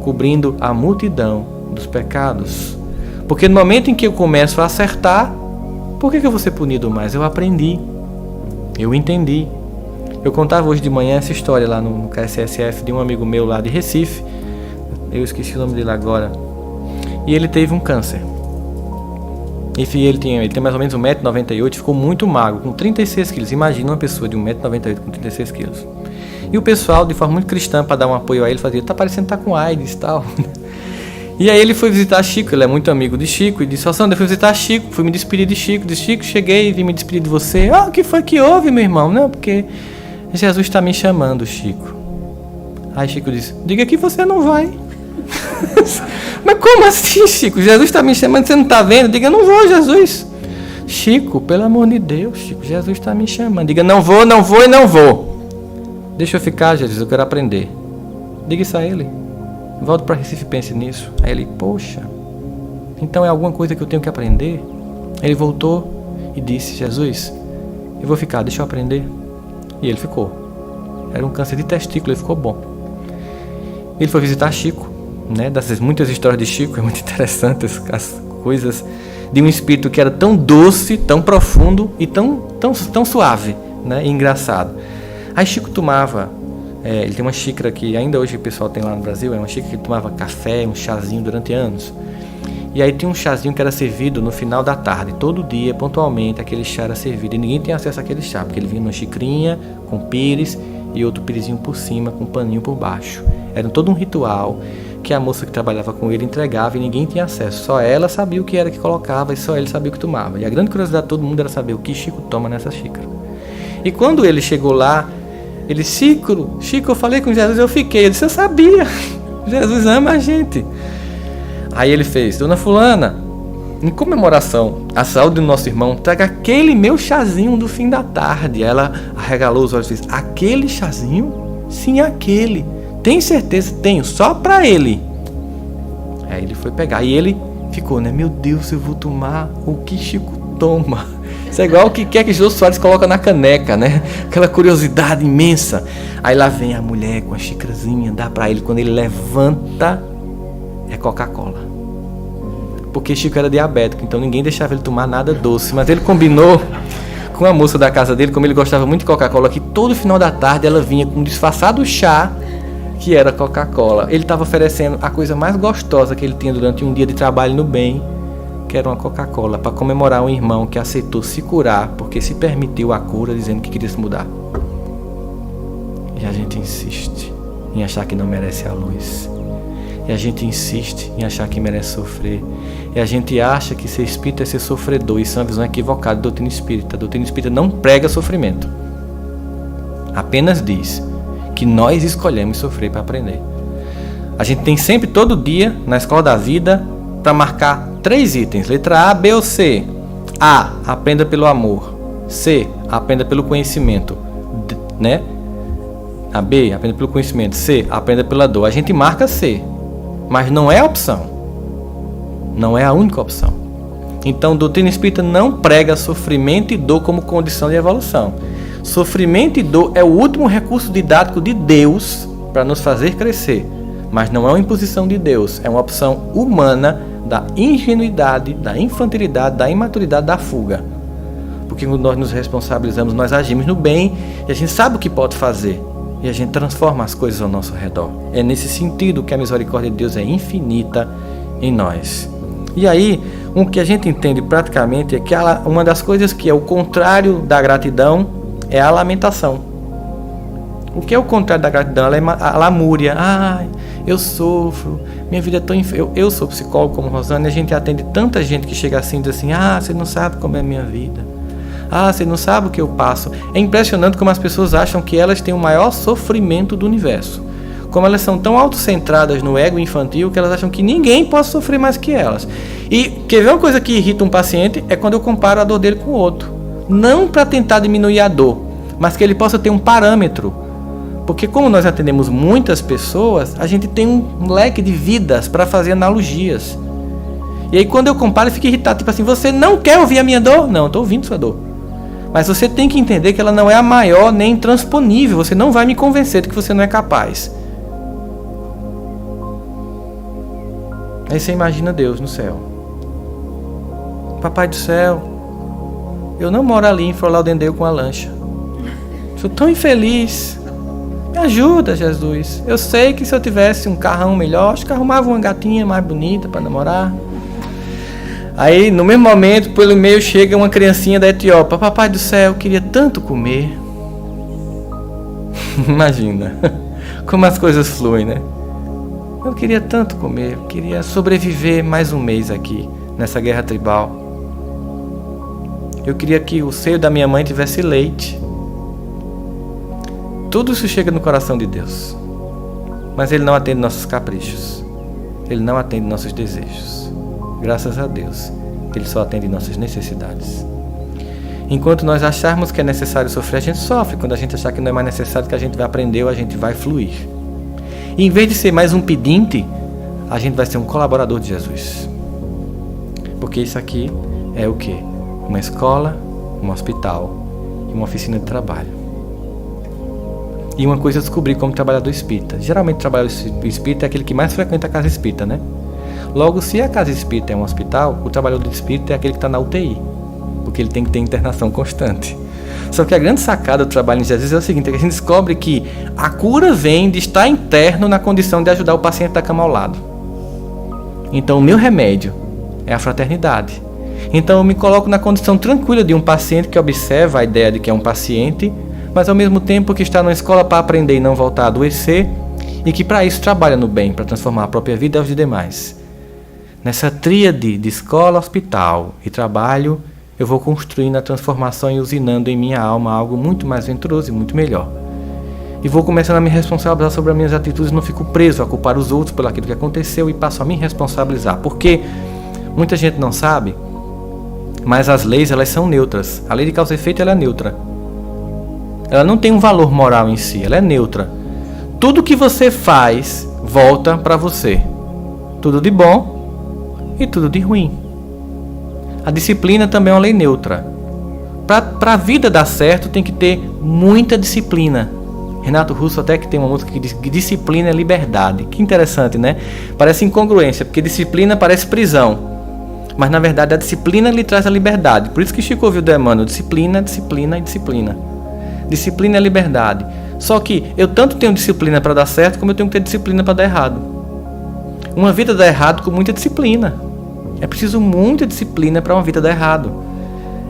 [SPEAKER 2] cobrindo a multidão dos pecados. Porque no momento em que eu começo a acertar, por que eu vou ser punido mais? Eu aprendi. Eu entendi. Eu contava hoje de manhã essa história lá no KSSF de um amigo meu lá de Recife. Eu esqueci o nome dele agora. E ele teve um câncer. Enfim, ele tem mais ou menos 1,98 m, ficou muito magro, com 36 quilos. Imagina uma pessoa de 1,98 m com 36 quilos. E o pessoal, de forma muito cristã, para dar um apoio a ele, fazia: tá parecendo que tá com AIDS e tal. E aí ele foi visitar Chico, ele é muito amigo de Chico, e disse: Sandra, eu fui visitar Chico, fui me despedir de Chico. Disse: Chico, cheguei e vim me despedir de você. O que foi que houve, meu irmão? Não, porque Jesus está me chamando, Chico. Aí Chico disse: diga que você não vai. Mas como assim, Chico? Jesus está me chamando, você não está vendo? Diga: não vou, Jesus. Chico, pelo amor de Deus, Chico, Jesus está me chamando. Diga: não vou, não vou e não vou. Deixa eu ficar, Jesus, eu quero aprender. Diga isso a ele. Volto para Recife e pense nisso. Aí ele: poxa, Então é alguma coisa que eu tenho que aprender. Ele voltou e disse: Jesus, eu vou ficar, deixa eu aprender. E ele ficou. Era um câncer de testículo, ele ficou bom. Ele foi visitar Chico, né? Dessas muitas histórias de Chico, é muito interessante as coisas de um espírito que era tão doce, tão profundo e tão suave, né? E engraçado. Aí Chico tomava, ele tem uma xícara que ainda hoje o pessoal tem lá no Brasil, é uma xícara que ele tomava café, um chazinho durante anos. E aí tinha um chazinho que era servido no final da tarde, todo dia, pontualmente, aquele chá era servido. E ninguém tinha acesso àquele chá, porque ele vinha numa xicrinha com pires e outro pirizinho por cima, com um paninho por baixo. Era todo um ritual que a moça que trabalhava com ele entregava e ninguém tinha acesso. Só ela sabia o que era que colocava e só ele sabia o que tomava. E a grande curiosidade de todo mundo era saber o que Chico toma nessa xícara. E quando ele chegou lá, ele: Chico, eu falei com Jesus, eu fiquei. Ele disse: eu sabia, Jesus ama a gente. Aí ele fez: Dona Fulana, em comemoração à saúde do nosso irmão, traga aquele meu chazinho do fim da tarde. Ela arregalou os olhos e fez: aquele chazinho? Sim, aquele. Tem certeza? Tenho, só pra ele. Aí ele foi pegar e ele ficou, né? Meu Deus, eu vou tomar o que Chico toma. Isso é igual o que quer que Jô Soares coloca na caneca, né? Aquela curiosidade imensa. Aí lá vem a mulher com a xícarazinha, dá pra ele. Quando ele levanta, é Coca-Cola. Porque Chico era diabético, então ninguém deixava ele tomar nada doce. Mas ele combinou com a moça da casa dele, como ele gostava muito de Coca-Cola, que todo final da tarde ela vinha com um disfarçado chá, que era Coca-Cola. Ele estava oferecendo a coisa mais gostosa que ele tinha durante um dia de trabalho no bem, que era uma Coca-Cola, para comemorar um irmão que aceitou se curar, porque se permitiu a cura, dizendo que queria se mudar. E a gente insiste em achar que não merece a luz. E a gente insiste em achar que merece sofrer. E a gente acha que ser espírita é ser sofredor. Isso é uma visão equivocada da doutrina espírita. A doutrina espírita não prega sofrimento. Apenas diz que nós escolhemos sofrer para aprender. A gente tem sempre, todo dia, na escola da vida, para marcar 3 itens. Letra A, B ou C. A, aprenda pelo amor. C, aprenda pelo conhecimento. Né? A B, aprenda pelo conhecimento. C, aprenda pela dor. A gente marca C. Mas não é a opção. Não é a única opção. Então, a doutrina espírita não prega sofrimento e dor como condição de evolução. Sofrimento e dor é o último recurso didático de Deus para nos fazer crescer. Mas não é uma imposição de Deus. É uma opção humana da ingenuidade, da infantilidade, da imaturidade, da fuga. Porque quando nós nos responsabilizamos, nós agimos no bem e a gente sabe o que pode fazer. E a gente transforma as coisas ao nosso redor. É nesse sentido que a misericórdia de Deus é infinita em nós. E aí, o que a gente entende praticamente é que uma das coisas que é o contrário da gratidão é a lamentação. O que é o contrário da gratidão? Ela é a lamúria. Eu sofro, minha vida é tão eu sou psicólogo como Rosana, e a gente atende tanta gente que chega assim e diz assim: você não sabe como é a minha vida. Você não sabe o que eu passo. É impressionante como as pessoas acham que elas têm o maior sofrimento do universo. Como elas são tão autocentradas no ego infantil que elas acham que ninguém pode sofrer mais que elas. E quer ver uma coisa que irrita um paciente? É quando eu comparo a dor dele com o outro. Não para tentar diminuir a dor, mas que ele possa ter um parâmetro. Porque como nós atendemos muitas pessoas, a gente tem um leque de vidas para fazer analogias. E aí quando eu comparo, eu fico irritado. Tipo assim, você não quer ouvir a minha dor? Não, eu estou ouvindo sua dor. Mas você tem que entender que ela não é a maior nem intransponível. Você não vai me convencer de que você não é capaz. Aí você imagina Deus no céu. Papai do céu, eu não moro ali em Fort Lauderdale com a lancha. Sou tão infeliz. Me ajuda, Jesus. Eu sei que se eu tivesse um carrão melhor, acho que arrumava uma gatinha mais bonita para namorar. Aí, no mesmo momento, pelo e-mail chega uma criancinha da Etiópia. Papai do céu, eu queria tanto comer. Imagina como as coisas fluem, né? Eu queria tanto comer, eu queria sobreviver mais um mês aqui, nessa guerra tribal. Eu queria que o seio da minha mãe tivesse leite. Tudo isso chega no coração de Deus. Mas Ele não atende nossos caprichos. Ele não atende nossos desejos. Graças a Deus, Ele só atende nossas necessidades. Enquanto nós acharmos que é necessário sofrer, a gente sofre. Quando a gente achar que não é mais necessário, que a gente vai aprender ou a gente vai fluir. E em vez de ser mais um pedinte, a gente vai ser um colaborador de Jesus. Porque isso aqui é o quê? Uma escola, um hospital e uma oficina de trabalho. E uma coisa eu descobri como trabalhador espírita. Geralmente o trabalhador espírita é aquele que mais frequenta a casa espírita, né? Logo, se a casa espírita é um hospital, o trabalhador espírita é aquele que está na UTI, porque ele tem que ter internação constante. Só que a grande sacada do trabalho em Jesus é o seguinte, é que a gente descobre que a cura vem de estar interno na condição de ajudar o paciente da cama ao lado. Então o meu remédio é a fraternidade. Então eu me coloco na condição tranquila de um paciente que observa a ideia de que é um paciente, mas ao mesmo tempo que está na escola para aprender e não voltar a adoecer, e que para isso trabalha no bem, para transformar a própria vida e aos demais. Nessa tríade de escola, hospital e trabalho, eu vou construindo a transformação e usinando em minha alma algo muito mais venturoso e muito melhor. E vou começando a me responsabilizar sobre as minhas atitudes, não fico preso a culpar os outros por aquilo que aconteceu e passo a me responsabilizar. Porque muita gente não sabe, mas as leis elas são neutras. A lei de causa e efeito ela é neutra. Ela não tem um valor moral em si, ela é neutra. Tudo que você faz volta para você. Tudo de bom e tudo de ruim. A disciplina também é uma lei neutra. Para a vida dar certo tem que ter muita disciplina. Renato Russo até que tem uma música que diz que disciplina é liberdade. Que interessante, né? Parece incongruência, porque disciplina parece prisão. Mas na verdade a disciplina lhe traz a liberdade. Por isso que Chico ouviu do Emmanuel, disciplina, disciplina e disciplina. Disciplina é liberdade. Só que eu tanto tenho disciplina para dar certo, como eu tenho que ter disciplina para dar errado. Uma vida dá errado com muita disciplina. É preciso muita disciplina para uma vida dar errado.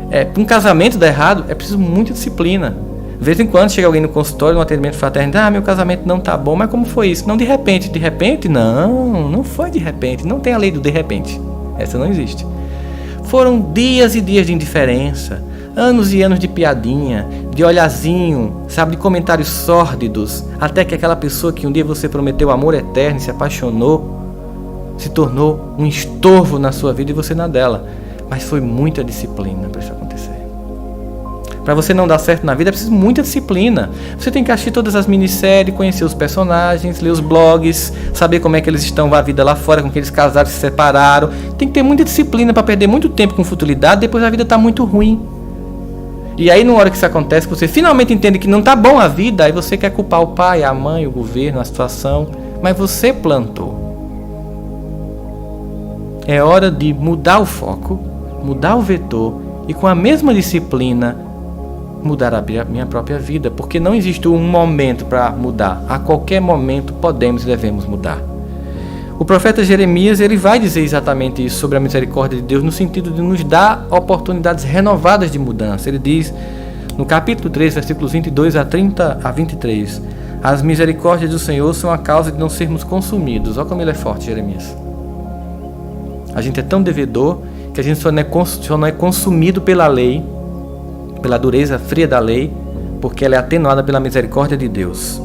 [SPEAKER 2] Para um casamento dar errado, é preciso muita disciplina. De vez em quando chega alguém no consultório, no atendimento fraterno, meu casamento não tá bom, mas como foi isso? Não, de repente, não foi de repente, não tem a lei do de repente. Essa não existe. Foram dias e dias de indiferença, anos e anos de piadinha, de olhazinho, sabe, de comentários sórdidos, até que aquela pessoa que um dia você prometeu amor eterno e se apaixonou, se tornou um estorvo na sua vida e você na dela. Mas foi muita disciplina para isso acontecer. Para você não dar certo na vida é preciso muita disciplina. Você tem que assistir todas as minisséries, conhecer os personagens, ler os blogs, saber como é que eles estão a vida lá fora, com aqueles casais que se separaram. Tem que ter muita disciplina para perder muito tempo com futilidade, depois a vida está muito ruim. E aí, na hora que isso acontece, você finalmente entende que não está bom a vida, aí você quer culpar o pai, a mãe, o governo, a situação, mas você plantou. É hora de mudar o foco, mudar o vetor e com a mesma disciplina mudar a minha própria vida, porque não existe um momento para mudar. A qualquer momento podemos e devemos mudar. O profeta Jeremias ele vai dizer exatamente isso sobre a misericórdia de Deus no sentido de nos dar oportunidades renovadas de mudança. Ele diz no capítulo 3, versículos 22 a 30 a 23: as misericórdias do Senhor são a causa de não sermos consumidos. Olha como ele é forte, Jeremias. A gente é tão devedor que a gente só não é consumido pela lei, pela dureza fria da lei, porque ela é atenuada pela misericórdia de Deus.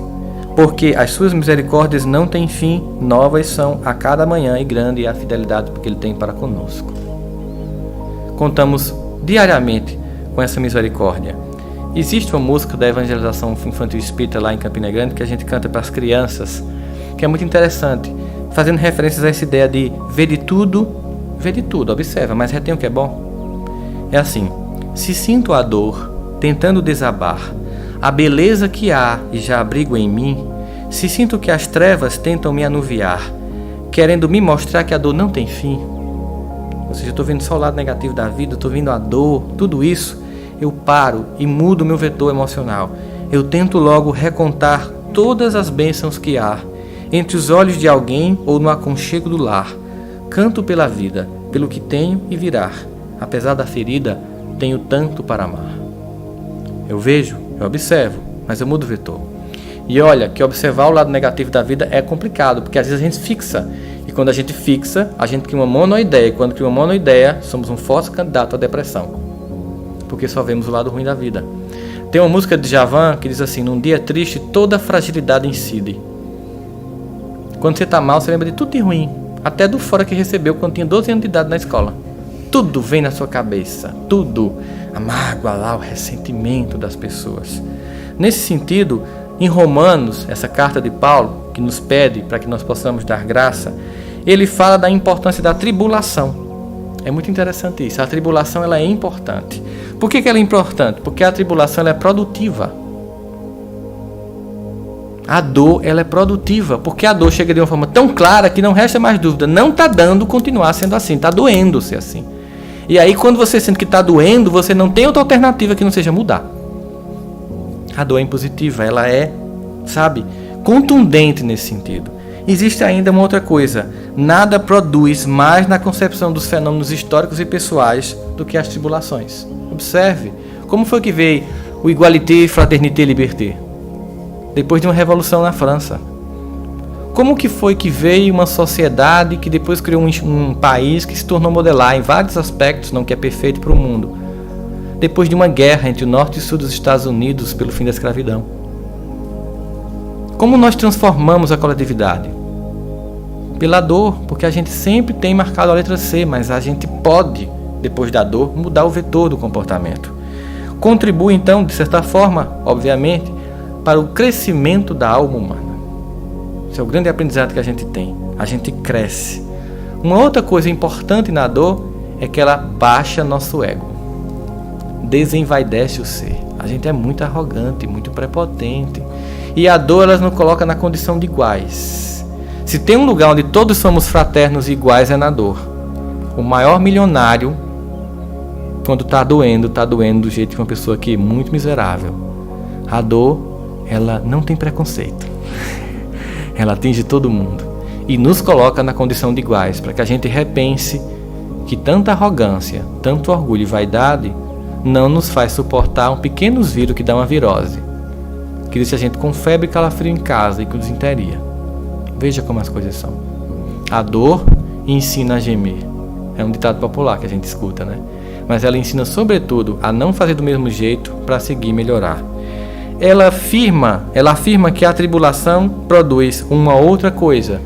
[SPEAKER 2] Porque as suas misericórdias não têm fim, novas são a cada manhã, e grande é a fidelidade que Ele tem para conosco. Contamos diariamente com essa misericórdia. Existe uma música da evangelização infantil espírita lá em Campina Grande que a gente canta para as crianças, que é muito interessante, fazendo referências a essa ideia de vê de tudo, observa, mas retém o que é bom. É assim: se sinto a dor tentando desabar, a beleza que há e já abrigo em mim, se sinto que as trevas tentam me anuviar, querendo me mostrar que a dor não tem fim, ou seja, eu estou vendo só o lado negativo da vida, estou vendo a dor, tudo isso, eu paro e mudo meu vetor emocional. Eu tento logo recontar todas as bênçãos que há entre os olhos de alguém ou no aconchego do lar. Canto pela vida, pelo que tenho e virá. Apesar da ferida, tenho tanto para amar. Eu vejo, eu observo, mas eu mudo o vetor. E olha, que observar o lado negativo da vida é complicado, porque às vezes a gente fixa. E quando a gente fixa, a gente cria uma monoideia. E quando cria uma monoideia, somos um forte candidato à depressão. Porque só vemos o lado ruim da vida. Tem uma música de Djavan que diz assim: num dia triste, toda a fragilidade incide. Quando você está mal, você lembra de tudo de ruim. Até do fora que recebeu quando tinha 12 anos de idade na escola. Tudo vem na sua cabeça. Tudo. A mágoa lá, o ressentimento das pessoas. Nesse sentido, em Romanos, essa carta de Paulo, que nos pede para que nós possamos dar graça, ele fala da importância da tribulação. É muito interessante isso. A tribulação ela é importante. Por que ela é importante? Porque a tribulação ela é produtiva. A dor ela é produtiva, porque a dor chega de uma forma tão clara que não resta mais dúvida. Não está dando continuar sendo assim, está doendo ser assim. E aí quando você sente que está doendo, você não tem outra alternativa que não seja mudar. A dor é impositiva, ela é, contundente nesse sentido. Existe ainda uma outra coisa. Nada produz mais na concepção dos fenômenos históricos e pessoais do que as tribulações. Observe, como foi que veio o Égalité, Fraternité, Liberté? Depois de uma revolução na França. Como que foi que veio uma sociedade que depois criou um país que se tornou modelar em vários aspectos, não que é perfeito para o mundo? Depois de uma guerra entre o norte e o sul dos Estados Unidos pelo fim da escravidão. Como nós transformamos a coletividade? Pela dor, porque a gente sempre tem marcado a letra C, mas a gente pode, depois da dor, mudar o vetor do comportamento. Contribui então, de certa forma, obviamente, para o crescimento da alma humana. Esse é o grande aprendizado que a gente tem. A gente cresce. Uma outra coisa importante na dor é que ela baixa nosso ego. Desenvaidece o ser. A gente é muito arrogante, muito prepotente. E a dor ela nos coloca na condição de iguais. Se tem um lugar onde todos somos fraternos e iguais é na dor. O maior milionário, quando está doendo do jeito de uma pessoa que é muito miserável. A dor ela não tem preconceito. Ela atinge todo mundo. E nos coloca na condição de iguais, para que a gente repense que tanta arrogância, tanto orgulho e vaidade não nos faz suportar um pequeno vírus que dá uma virose, que deixa a gente com febre e calafrio em casa e com desinteria. Veja como as coisas são. A dor ensina a gemer. É um ditado popular que a gente escuta, né? Mas ela ensina sobretudo a não fazer do mesmo jeito para seguir e melhorar. Ela afirma que a tribulação produz uma outra coisa,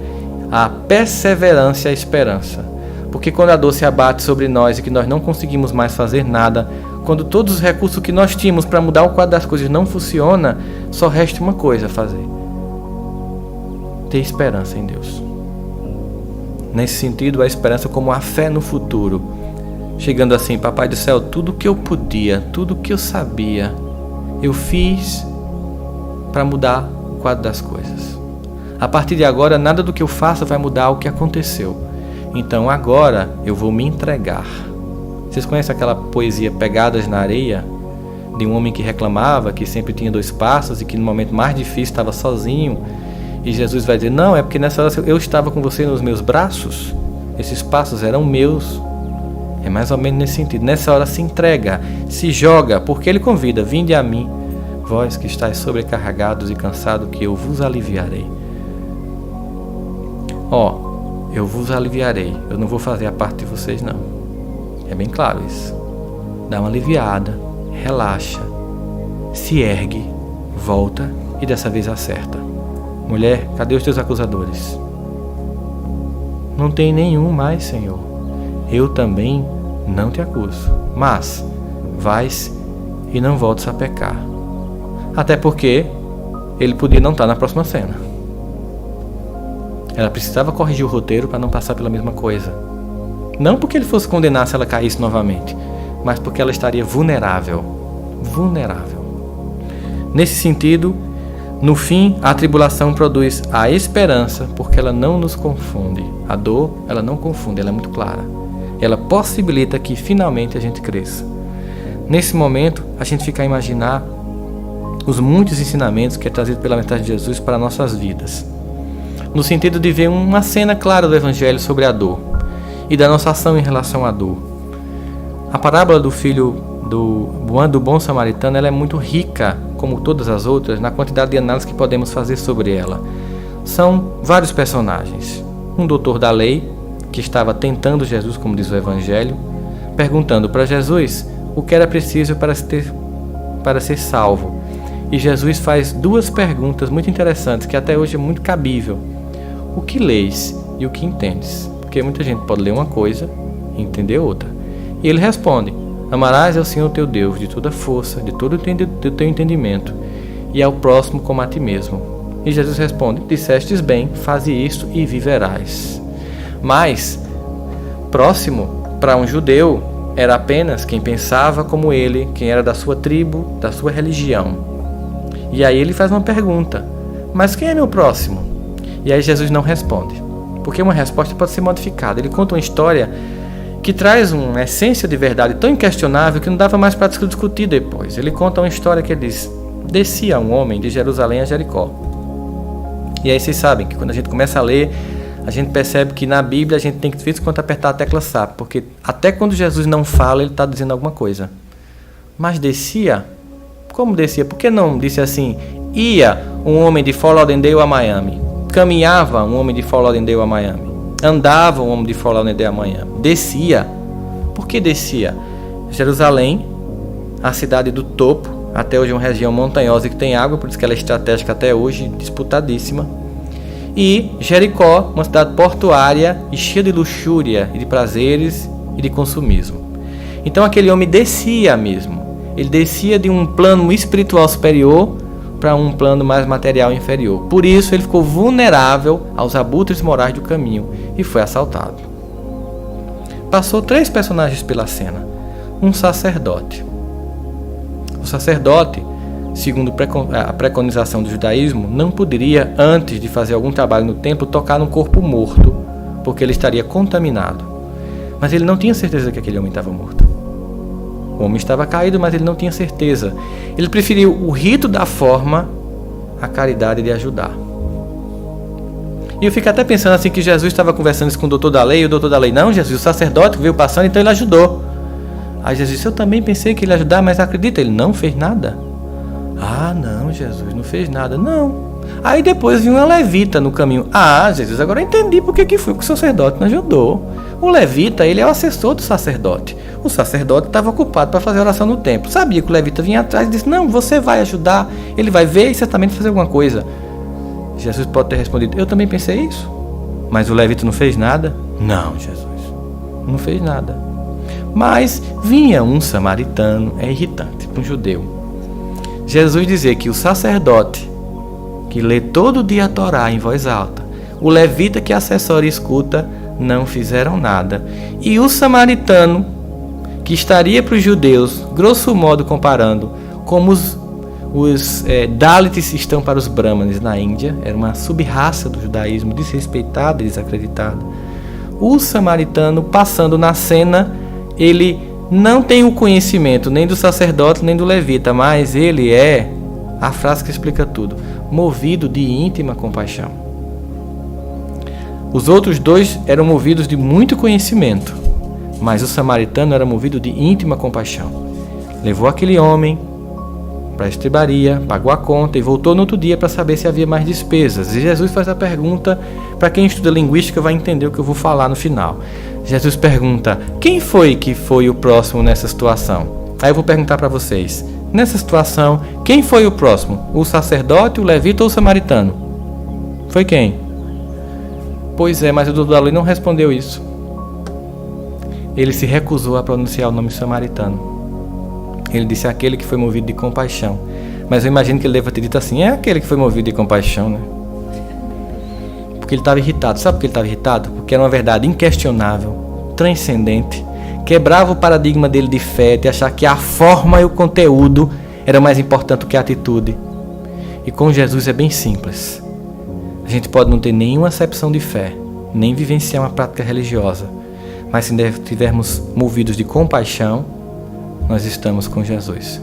[SPEAKER 2] a perseverança e a esperança. Porque quando a dor se abate sobre nós e que nós não conseguimos mais fazer nada, quando todos os recursos que nós tínhamos para mudar o quadro das coisas não funciona, só resta uma coisa a fazer: ter esperança em Deus. Nesse sentido, a esperança como a fé no futuro. Chegando assim, Papai do Céu, tudo que eu podia, tudo que eu sabia, eu fiz para mudar o quadro das coisas. A partir de agora, nada do que eu faça vai mudar o que aconteceu. Então agora eu vou me entregar. Vocês conhecem aquela poesia Pegadas na Areia? De um homem que reclamava que sempre tinha 2 passos e que no momento mais difícil estava sozinho. E Jesus vai dizer, não, é porque nessa hora eu estava com você nos meus braços. Esses passos eram meus. É mais ou menos nesse sentido. Nessa hora se entrega, se joga, porque ele convida, vinde a mim, vós que estáis sobrecarregados e cansados, que eu vos aliviarei. Eu vos aliviarei. Eu não vou fazer a parte de vocês, não. É bem claro isso. Dá uma aliviada, relaxa, se ergue, volta e dessa vez acerta. Mulher, cadê os teus acusadores? Não tem nenhum mais, Senhor. Eu também não te acuso, mas vais e não voltes a pecar. Até porque ele podia não estar na próxima cena. Ela precisava corrigir o roteiro para não passar pela mesma coisa. Não porque ele fosse condenar se ela caísse novamente, mas porque ela estaria vulnerável. Nesse sentido, no fim, a tribulação produz a esperança, porque ela não nos confunde. A dor, ela não confunde, ela é muito clara. Ela possibilita que finalmente a gente cresça. Nesse momento, a gente fica a imaginar os muitos ensinamentos que é trazido pela mensagem de Jesus para nossas vidas. No sentido de ver uma cena clara do Evangelho sobre a dor e da nossa ação em relação à dor. A parábola do filho do bom samaritano ela é muito rica, como todas as outras, na quantidade de análise que podemos fazer sobre ela. São vários personagens. Um doutor da lei, que estava tentando Jesus, como diz o Evangelho, perguntando para Jesus o que era preciso para ser salvo. E Jesus faz 2 perguntas muito interessantes, que até hoje é muito cabível. O que lês e o que entendes? Porque muita gente pode ler uma coisa e entender outra. E ele responde, amarás ao Senhor teu Deus de toda força, de todo o teu entendimento, e ao próximo como a ti mesmo. E Jesus responde, dissestes bem, faze isto e viverás. Mas, próximo para um judeu, era apenas quem pensava como ele, quem era da sua tribo, da sua religião. E aí ele faz uma pergunta: mas quem é meu próximo? E aí Jesus não responde, porque uma resposta pode ser modificada. Ele conta uma história que traz uma essência de verdade tão inquestionável que não dava mais para discutir depois. Ele conta uma história que ele diz: descia um homem de Jerusalém a Jericó. E aí vocês sabem que quando a gente começa a ler, a gente percebe que na Bíblia a gente tem que de vez em quando apertar a tecla SAP, porque até quando Jesus não fala, ele está dizendo alguma coisa. Mas descia? Como descia? Por que não disse assim: ia um homem de Fort Lauderdale a Miami, caminhava um homem de Fort Lauderdale a Miami, andava um homem de Fort Lauderdale a Miami, descia? Por que descia? Jerusalém, a cidade do topo, até hoje é uma região montanhosa que tem água, por isso que ela é estratégica até hoje, disputadíssima. E Jericó, uma cidade portuária e cheia de luxúria e de prazeres e de consumismo. Então aquele homem descia mesmo. Ele descia de um plano espiritual superior para um plano mais material inferior. Por isso ele ficou vulnerável aos abutres morais do caminho e foi assaltado. Passou 3 personagens pela cena. Um sacerdote. O sacerdote, segundo a preconização do judaísmo, não poderia, antes de fazer algum trabalho no templo, tocar num corpo morto, porque ele estaria contaminado. Mas ele não tinha certeza que aquele homem estava morto. O homem estava caído, mas ele não tinha certeza. Ele preferiu o rito da forma à caridade de ajudar. E eu fico até pensando assim que Jesus estava conversando isso com o doutor da lei, e o doutor da lei: não, Jesus, o sacerdote veio passando, então ele ajudou. Aí Jesus disse: eu também pensei que ele ia ajudar, mas acredita, ele não fez nada. Ah, não, Jesus, não fez nada, não. Aí depois vinha uma levita no caminho. Ah, Jesus, agora eu entendi por que foi que o sacerdote não ajudou. O levita, ele é o assessor do sacerdote. O sacerdote estava ocupado para fazer oração no templo. Sabia que o levita vinha atrás e disse: não, você vai ajudar, ele vai ver e certamente fazer alguma coisa. Jesus pode ter respondido: eu também pensei isso. Mas o levita não fez nada? Não, Jesus, não fez nada. Mas vinha um samaritano, é irritante para um judeu. Jesus dizia que o sacerdote, que lê todo dia a Torá em voz alta, o levita que assessora e escuta, não fizeram nada. E o samaritano, que estaria para os judeus, grosso modo comparando, como os Dalits estão para os Brahmanes na Índia, era uma sub-raça do judaísmo, desrespeitada e desacreditada. O samaritano, passando na cena, ele não tem o conhecimento nem do sacerdote nem do levita, mas ele é, a frase que explica tudo, movido de íntima compaixão. Os outros 2 eram movidos de muito conhecimento, mas o samaritano era movido de íntima compaixão. Levou aquele homem para a estrebaria, pagou a conta e voltou no outro dia para saber se havia mais despesas. E Jesus faz a pergunta, para quem estuda linguística vai entender o que eu vou falar no final. Jesus pergunta: quem foi que foi o próximo nessa situação? Aí eu vou perguntar para vocês: nessa situação, quem foi o próximo? O sacerdote, o levita ou o samaritano? Foi quem? Pois é, mas o doutor da lei não respondeu isso. Ele se recusou a pronunciar o nome samaritano. Ele disse: aquele que foi movido de compaixão. Mas eu imagino que ele deva ter dito assim: é aquele que foi movido de compaixão, né? Porque ele estava irritado. Sabe por que ele estava irritado? Porque era uma verdade inquestionável, transcendente, quebrava o paradigma dele de fé, de achar que a forma e o conteúdo era mais importante do que a atitude. E com Jesus é bem simples. A gente pode não ter nenhuma acepção de fé, nem vivenciar uma prática religiosa, mas se estivermos movidos de compaixão, nós estamos com Jesus.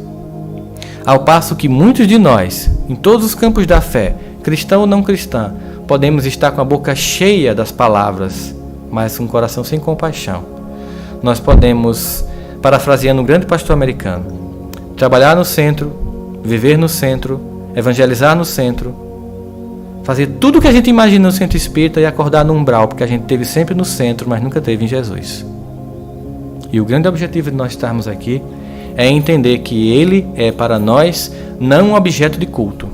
[SPEAKER 2] Ao passo que muitos de nós, em todos os campos da fé, cristão ou não cristã, podemos estar com a boca cheia das palavras, mas com o coração sem compaixão. Nós podemos, parafraseando um grande pastor americano, trabalhar no centro, viver no centro, evangelizar no centro, fazer tudo o que a gente imagina no centro espírita e acordar no umbral, porque a gente esteve sempre no centro, mas nunca esteve em Jesus. E o grande objetivo de nós estarmos aqui é entender que Ele é para nós não um objeto de culto.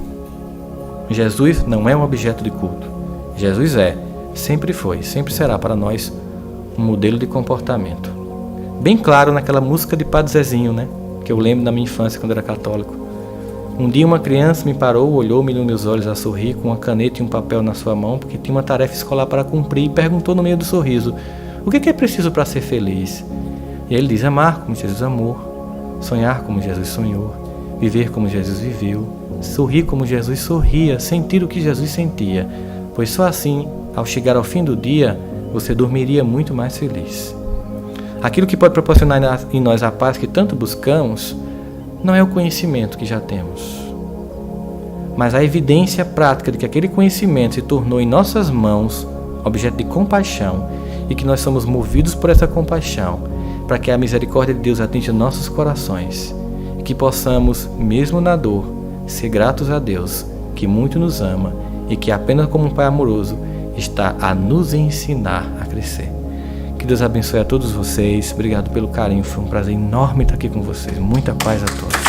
[SPEAKER 2] Jesus não é um objeto de culto. Jesus é, sempre foi, sempre será para nós um modelo de comportamento. Bem claro naquela música de Padre Zezinho, né? Que eu lembro da minha infância quando era católico. Um dia uma criança me parou, olhou-me nos meus olhos a sorrir, com uma caneta e um papel na sua mão, porque tinha uma tarefa escolar para cumprir, e perguntou no meio do sorriso: O que é preciso para ser feliz? E ele diz: amar como Jesus amou, sonhar como Jesus sonhou, viver como Jesus viveu, sorrir como Jesus sorria, sentir o que Jesus sentia, pois só assim, ao chegar ao fim do dia, você dormiria muito mais feliz. Aquilo que pode proporcionar em nós a paz que tanto buscamos não é o conhecimento que já temos, mas a evidência prática de que aquele conhecimento se tornou em nossas mãos objeto de compaixão e que nós somos movidos por essa compaixão para que a misericórdia de Deus atinja nossos corações e que possamos, mesmo na dor, ser gratos a Deus, que muito nos ama e que apenas como um Pai amoroso está a nos ensinar a crescer. Que Deus abençoe a todos vocês. Obrigado pelo carinho. Foi um prazer enorme estar aqui com vocês. Muita paz a todos.